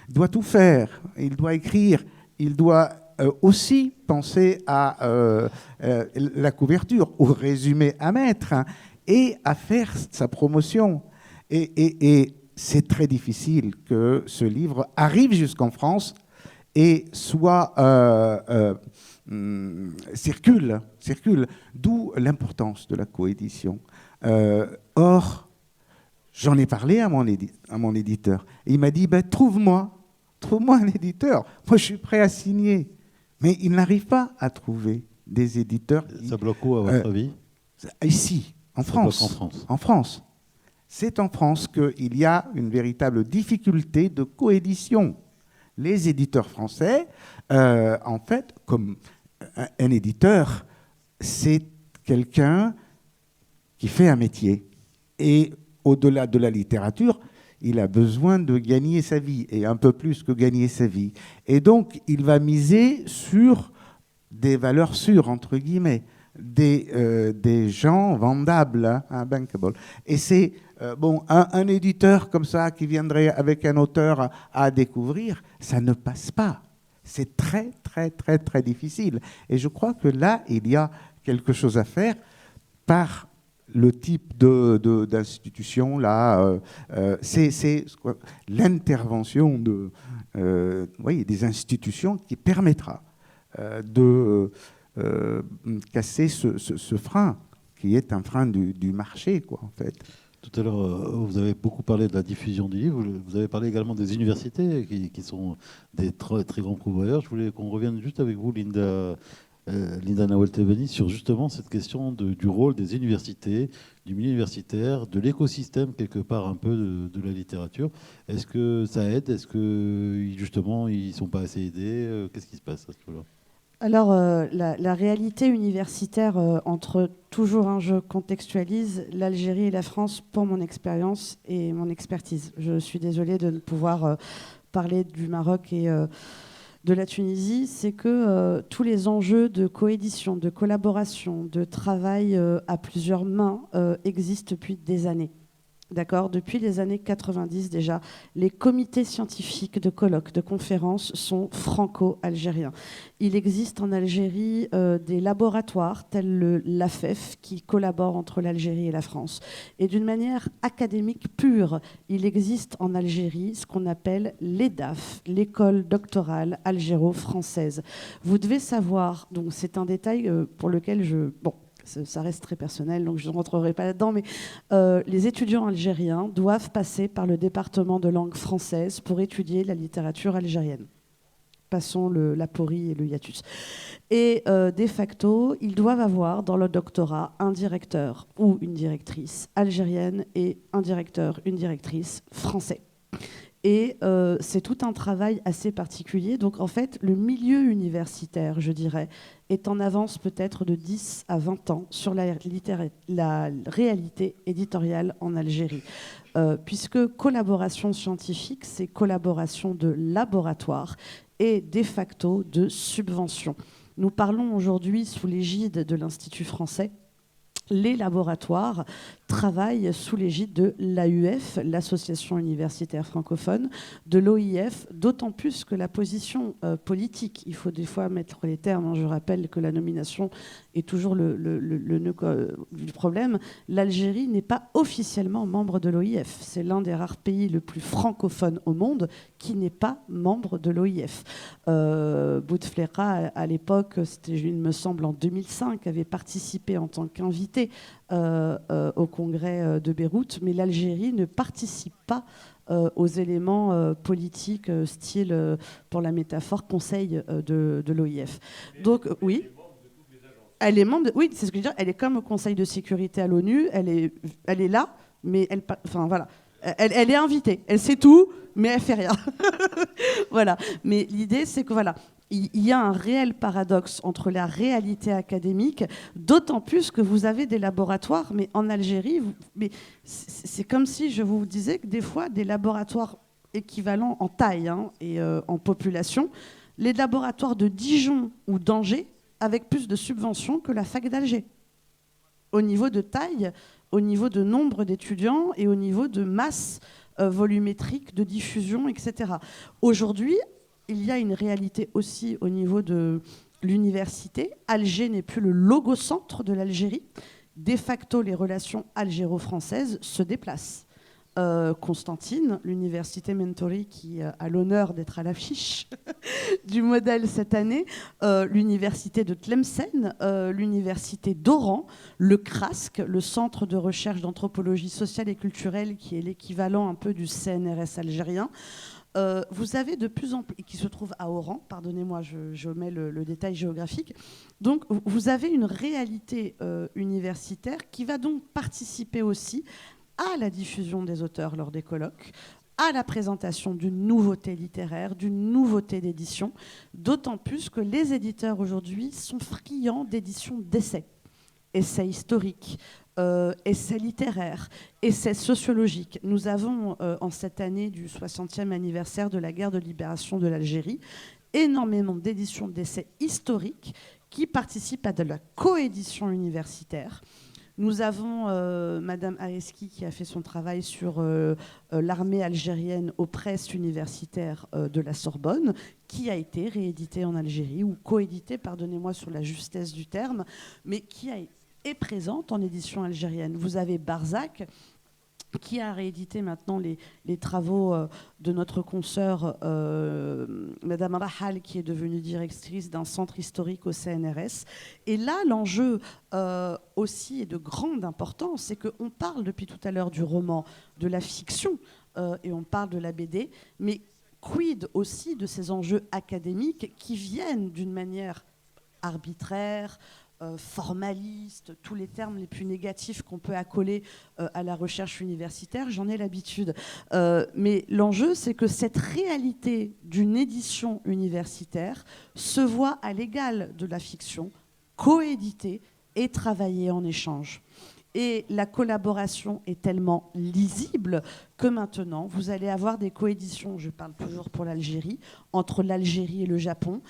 doit tout faire. Il doit écrire, il doit aussi penser à la couverture, au résumé à mettre et à faire sa promotion. Et c'est très difficile que ce livre arrive jusqu'en France et soit circule, d'où l'importance de la coédition. Or, j'en ai parlé à mon éditeur. Et il m'a dit, trouve-moi un éditeur. Moi, je suis prêt à signer. Mais il n'arrive pas à trouver des éditeurs. Ça bloque où, à votre avis? Ici, en France. En France. C'est en France qu'il y a une véritable difficulté de coédition. Les éditeurs français, en fait, comme un éditeur, c'est quelqu'un qui fait un métier. Et au-delà de la littérature, il a besoin de gagner sa vie, et un peu plus que gagner sa vie. Et donc, il va miser sur des valeurs sûres, entre guillemets, des gens vendables, bankable. Et c'est un éditeur comme ça qui viendrait avec un auteur à découvrir, ça ne passe pas. C'est très, très, très, très difficile. Et je crois que là, il y a quelque chose à faire par le type d'institution, là, c'est l'intervention des institutions qui permettra de casser ce frein, qui est un frein du marché, quoi, en fait. Tout à l'heure, vous avez beaucoup parlé de la diffusion du livre. Vous avez parlé également des universités qui sont des très, très grands pourvoyeurs. Je voulais qu'on revienne juste avec vous, Linda Nawaltebani, sur justement cette question du rôle des universités, du milieu universitaire, de l'écosystème quelque part un peu de la littérature. Est-ce que ça aide? Est-ce que justement ils ne sont pas assez aidés? Qu'est-ce qui se passe à ce niveau-là? Alors, la réalité universitaire, toujours, je contextualise l'Algérie et la France pour mon expérience et mon expertise. Je suis désolée de ne pouvoir parler du Maroc et de la Tunisie. C'est que tous les enjeux de coédition, de collaboration, de travail à plusieurs mains existent depuis des années. D'accord ? Depuis les années 90 déjà, les comités scientifiques de colloques, de conférences sont franco-algériens. Il existe en Algérie des laboratoires tels l'AFEF qui collaborent entre l'Algérie et la France. Et d'une manière académique pure, il existe en Algérie ce qu'on appelle l'EDAF, l'école doctorale algéro-française. Vous devez savoir, donc c'est un détail pour lequel ça reste très personnel, donc je ne rentrerai pas là-dedans, mais les étudiants algériens doivent passer par le département de langue française pour étudier la littérature algérienne. Passons l'aporie et le hiatus. Et de facto, ils doivent avoir dans le doctorat un directeur ou une directrice algérienne et un directeur, une directrice français. Et c'est tout un travail assez particulier. Donc en fait, le milieu universitaire, je dirais, est en avance peut-être de 10 à 20 ans sur la réalité éditoriale en Algérie. Puisque collaboration scientifique, c'est collaboration de laboratoire et de facto de subvention. Nous parlons aujourd'hui sous l'égide de l'Institut français. Les laboratoires travaillent sous l'égide de l'AUF, l'Association universitaire francophone, de l'OIF, d'autant plus que la position politique, il faut des fois mettre les termes, je rappelle que la nomination est toujours le nœud du problème, l'Algérie n'est pas officiellement membre de l'OIF. C'est l'un des rares pays le plus francophone au monde qui n'est pas membre de l'OIF. Bouteflika, à l'époque, c'était, il me semble, en 2005, avait participé en tant qu'invité au congrès de Beyrouth, mais l'Algérie ne participe pas aux éléments politiques, style, pour la métaphore, conseil de l'OIF. Donc, oui. Elle est membre oui, c'est ce que je veux dire. Elle est comme au Conseil de sécurité à l'ONU. Elle est là, mais elle est invitée. Elle sait tout, mais elle fait rien. Voilà. Mais l'idée, c'est que voilà, il y a un réel paradoxe entre la réalité académique, d'autant plus que vous avez des laboratoires, mais en Algérie, c'est comme si je vous disais que des fois, des laboratoires équivalents en taille et en population, les laboratoires de Dijon ou d'Angers avec plus de subventions que la fac d'Alger. Au niveau de taille, au niveau de nombre d'étudiants et au niveau de masse volumétrique, de diffusion, etc. Aujourd'hui, il y a une réalité aussi au niveau de l'université. Alger n'est plus le logocentre de l'Algérie. De facto, les relations algéro-françaises se déplacent. Constantine, l'université Mentori qui a l'honneur d'être à l'affiche du modèle cette année, l'université de Tlemcen, l'université d'Oran, le CRASC, le centre de recherche d'anthropologie sociale et culturelle qui est l'équivalent un peu du CNRS algérien. Vous avez de plus en plus, qui se trouve à Oran, pardonnez-moi, je mets le détail géographique. Donc, vous avez une réalité universitaire qui va donc participer aussi à la diffusion des auteurs lors des colloques, à la présentation d'une nouveauté littéraire, d'une nouveauté d'édition, d'autant plus que les éditeurs aujourd'hui sont friands d'éditions d'essais, essais historiques, essais littéraires, essais sociologiques. Nous avons, en cette année du 60e anniversaire de la guerre de libération de l'Algérie, énormément d'éditions d'essais historiques qui participent à de la coédition universitaire. Nous avons Madame Areski qui a fait son travail sur l'armée algérienne aux presses universitaires de la Sorbonne, qui a été réédité en Algérie, ou coédité, pardonnez-moi sur la justesse du terme, mais qui est présente en édition algérienne. Vous avez Barzac, qui a réédité maintenant les travaux de notre consoeur Madame Rahal, qui est devenue directrice d'un centre historique au CNRS. Et là, l'enjeu aussi est de grande importance, c'est qu'on parle depuis tout à l'heure du roman, de la fiction, et on parle de la BD, mais quid aussi de ces enjeux académiques qui viennent d'une manière arbitraire, formaliste, tous les termes les plus négatifs qu'on peut accoler à la recherche universitaire, j'en ai l'habitude. Mais l'enjeu, c'est que cette réalité d'une édition universitaire se voit à l'égal de la fiction, coéditée et travaillée en échange. Et la collaboration est tellement lisible que maintenant, vous allez avoir des coéditions, je parle toujours pour l'Algérie, entre l'Algérie et le Japon,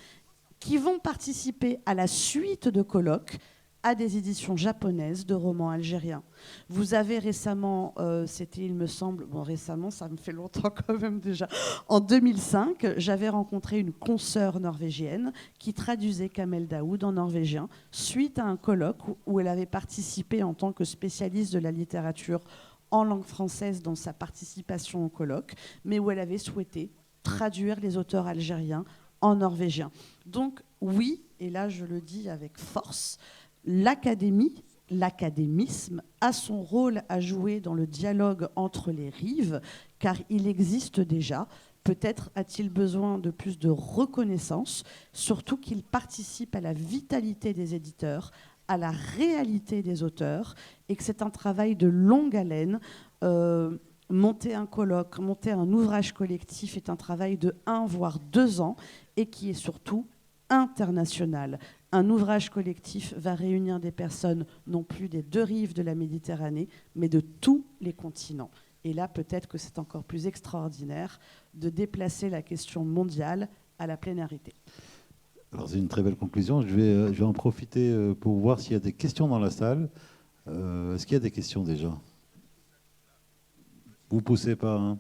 qui vont participer à la suite de colloques à des éditions japonaises de romans algériens. Vous avez récemment, c'était il me semble, bon récemment, ça me fait longtemps quand même déjà, en 2005, j'avais rencontré une consoeur norvégienne qui traduisait Kamel Daoud en norvégien suite à un colloque où elle avait participé en tant que spécialiste de la littérature en langue française dans sa participation au colloque, mais où elle avait souhaité traduire les auteurs algériens en norvégien. Donc oui, et là je le dis avec force, l'académie, l'académisme a son rôle à jouer dans le dialogue entre les rives, car il existe déjà. Peut-être a-t-il besoin de plus de reconnaissance, surtout qu'il participe à la vitalité des éditeurs, à la réalité des auteurs, et que c'est un travail de longue haleine. Monter un colloque, monter un ouvrage collectif est un travail de 1 voire 2 ans et qui est surtout international. Un ouvrage collectif va réunir des personnes non plus des 2 rives de la Méditerranée, mais de tous les continents. Et là, peut-être que c'est encore plus extraordinaire de déplacer la question mondiale à la plénarité. Alors c'est une très belle conclusion. Je vais en profiter pour voir s'il y a des questions dans la salle. Est-ce qu'il y a des questions déjà ? Vous poussez pas, hein ?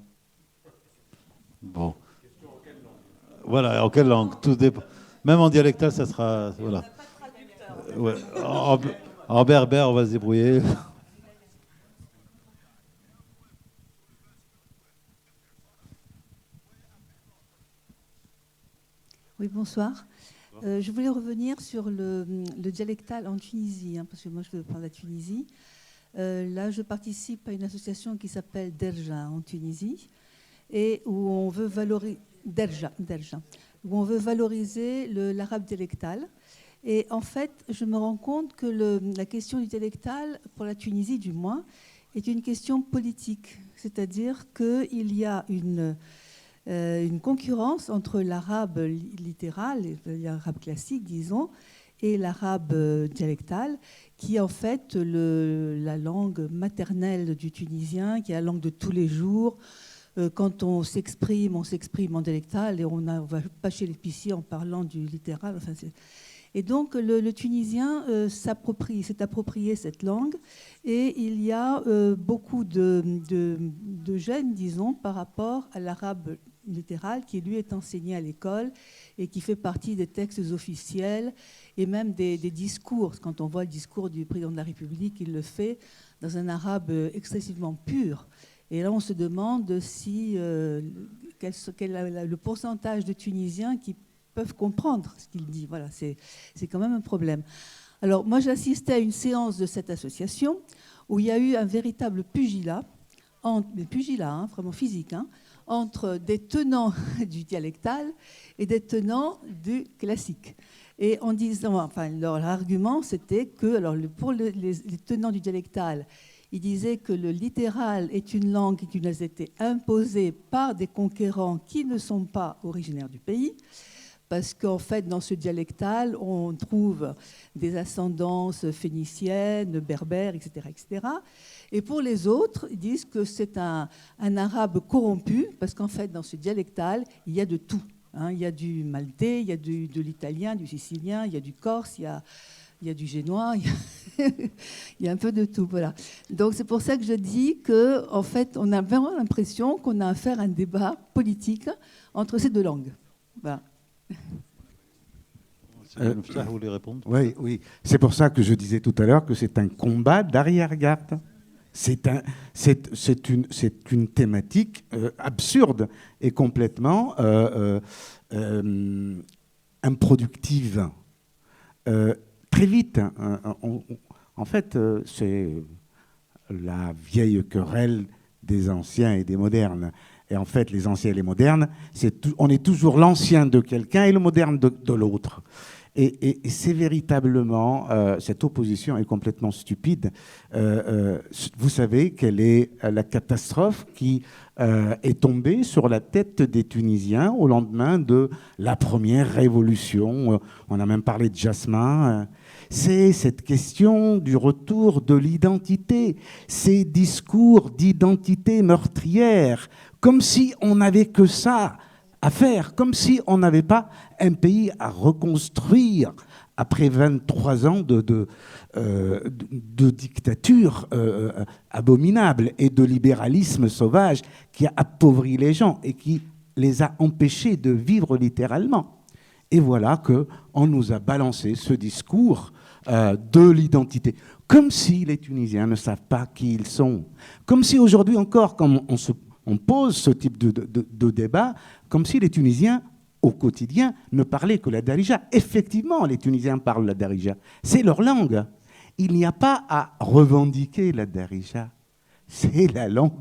Bon. Voilà, en quelle langue ? Tout dépend. Même en dialectal, ça sera... Voilà. Ouais. En berbère, on va se débrouiller. Oui, bonsoir. Je voulais revenir sur le dialectal en Tunisie, hein, parce que moi, je veux parler de la Tunisie. Là, je participe à une association qui s'appelle Derja en Tunisie, et où on veut valoriser Derja, où on veut valoriser l'arabe dialectal. Et en fait, je me rends compte que la question du dialectal, pour la Tunisie du moins, est une question politique. C'est-à-dire qu'il y a une concurrence entre l'arabe littéral, l'arabe classique, disons, et l'arabe dialectal, qui est en fait la langue maternelle du tunisien, qui est la langue de tous les jours. Quand on s'exprime en dialectal et on ne va pas chez l'épicier en parlant du littéral. Enfin, et donc le tunisien s'est approprié cette langue, et il y a beaucoup de gêne, disons, par rapport à l'arabe littéral qui lui est enseigné à l'école et qui fait partie des textes officiels et même des discours. Quand on voit le discours du président de la République, il le fait dans un arabe excessivement pur. Et là, on se demande si quel est le pourcentage de Tunisiens qui peuvent comprendre ce qu'il dit. Voilà, c'est quand même un problème. Alors, moi, j'assistais à une séance de cette association où il y a eu un véritable pugilat, vraiment physique, hein, entre des tenants du dialectal et des tenants du classique. Et en disant, enfin, leur argument, c'était que, alors, pour les tenants du dialectal, ils disaient que le littéral est une langue qui nous a été imposée par des conquérants qui ne sont pas originaires du pays, parce qu'en fait, dans ce dialectal, on trouve des ascendances phéniciennes, berbères, etc., etc. Et pour les autres, ils disent que c'est un arabe corrompu, parce qu'en fait, dans ce dialectal, il y a de tout. Hein. Il y a du maltais, il y a de l'italien, du sicilien, il y a du corse, il y a du génois, il y a un peu de tout. Voilà. Donc c'est pour ça que je dis qu'en fait, on a vraiment l'impression qu'on a affaire à un débat politique entre ces 2 langues. Voilà. Vous voulez répondre ? Oui. C'est pour ça que je disais tout à l'heure que c'est un combat d'arrière-garde. C'est une thématique absurde et complètement improductive. Très vite, en fait, c'est la vieille querelle des anciens et des modernes. Et en fait, les anciens et les modernes, on est toujours l'ancien de quelqu'un et le moderne de l'autre. Et c'est véritablement, cette opposition est complètement stupide. Vous savez quelle est la catastrophe qui est tombée sur la tête des Tunisiens au lendemain de la première révolution. On a même parlé de Jasmin. C'est cette question du retour de l'identité, ces discours d'identité meurtrière, comme si on n'avait que ça à faire, comme si on n'avait pas un pays à reconstruire après 23 ans de dictature abominable et de libéralisme sauvage qui a appauvri les gens et qui les a empêchés de vivre littéralement. Et voilà qu'on nous a balancé ce discours de l'identité, comme si les Tunisiens ne savent pas qui ils sont, comme si aujourd'hui encore, quand on pose ce type de débat, comme si les Tunisiens, au quotidien, ne parlaient que la darija. Effectivement, les Tunisiens parlent la darija. C'est leur langue. Il n'y a pas à revendiquer la darija. C'est la langue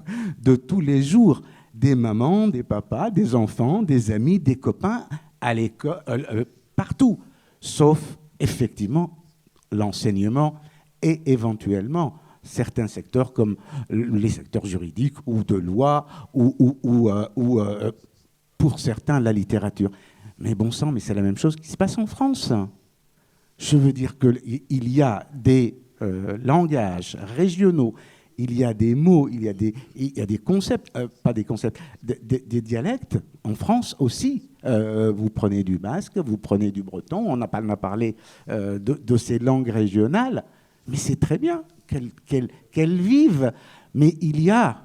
de tous les jours, des mamans, des papas, des enfants, des amis, des copains, à l'école, partout, sauf, effectivement, l'enseignement et éventuellement certains secteurs comme les secteurs juridiques ou de loi ou pour certains la littérature. Mais bon sang, mais c'est la même chose qui se passe en France. Je veux dire qu'il y a des langages régionaux, il y a des mots, il y a des concepts, pas des concepts, des dialectes en France aussi. Vous prenez du basque, vous prenez du breton, on a parlé de ces langues régionales, mais c'est très bien qu'elles vivent. Mais il y a,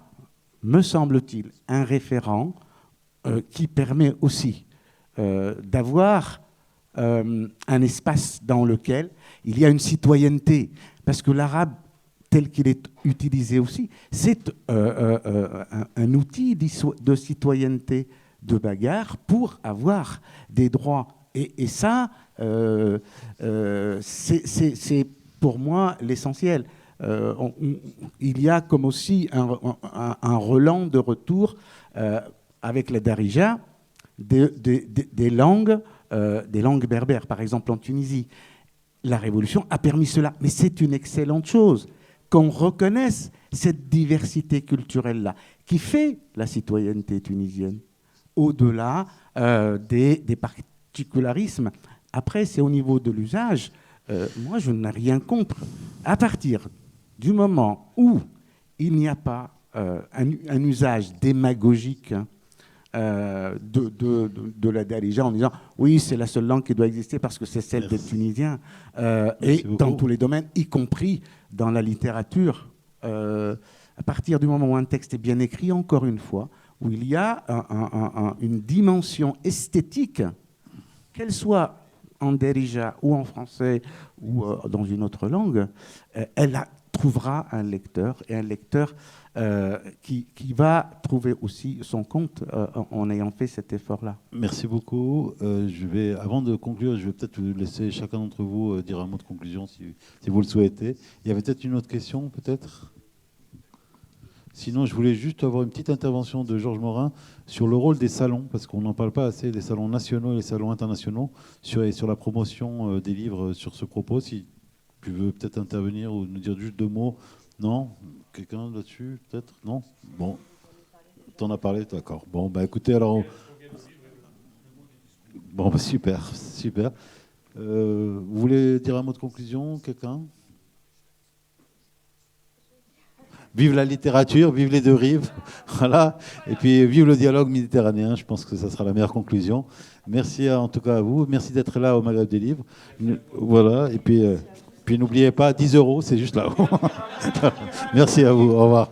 me semble-t-il, un référent qui permet aussi d'avoir un espace dans lequel il y a une citoyenneté. Parce que l'arabe, tel qu'il est utilisé aussi, c'est un outil de citoyenneté, de bagarre pour avoir des droits. Et ça, c'est pour moi l'essentiel. Il y a comme aussi un relan de retour avec la darija des langues berbères, par exemple en Tunisie. La révolution a permis cela, mais c'est une excellente chose qu'on reconnaisse cette diversité culturelle-là qui fait la citoyenneté tunisienne, au-delà des particularismes. Après, c'est au niveau de l'usage. Moi, je n'ai rien contre. À partir du moment où il n'y a pas un usage démagogique de la darija en disant oui, c'est la seule langue qui doit exister parce que c'est celle des Tunisiens, et dans tous les domaines, y compris dans la littérature. À partir du moment où un texte est bien écrit, encore une fois, où il y a une dimension esthétique, qu'elle soit en darija ou en français ou dans une autre langue, elle trouvera un lecteur, et un lecteur qui va trouver aussi son compte en ayant fait cet effort-là. Merci beaucoup. Avant de conclure, je vais peut-être vous laisser chacun d'entre vous dire un mot de conclusion si vous le souhaitez. Il y avait peut-être une autre question, peut-être ? Sinon, je voulais juste avoir une petite intervention de Georges Morin sur le rôle des salons, parce qu'on n'en parle pas assez, des salons nationaux et les salons internationaux, sur la promotion des livres sur ce propos. Si tu veux peut-être intervenir ou nous dire juste 2 mots. Non ? Quelqu'un là-dessus, peut-être ? Non ? Bon. T'en as parlé, d'accord. Bon, bah écoutez, alors... Bon, bah super, super. Vous voulez dire un mot de conclusion, quelqu'un ? Vive la littérature, vive les 2 rives, voilà. Et puis vive le dialogue méditerranéen, je pense que ça sera la meilleure conclusion. Merci en tout cas à vous, merci d'être là au Maghreb des livres. Voilà, et puis n'oubliez pas, 10 €, c'est juste là-haut. Merci à vous, au revoir.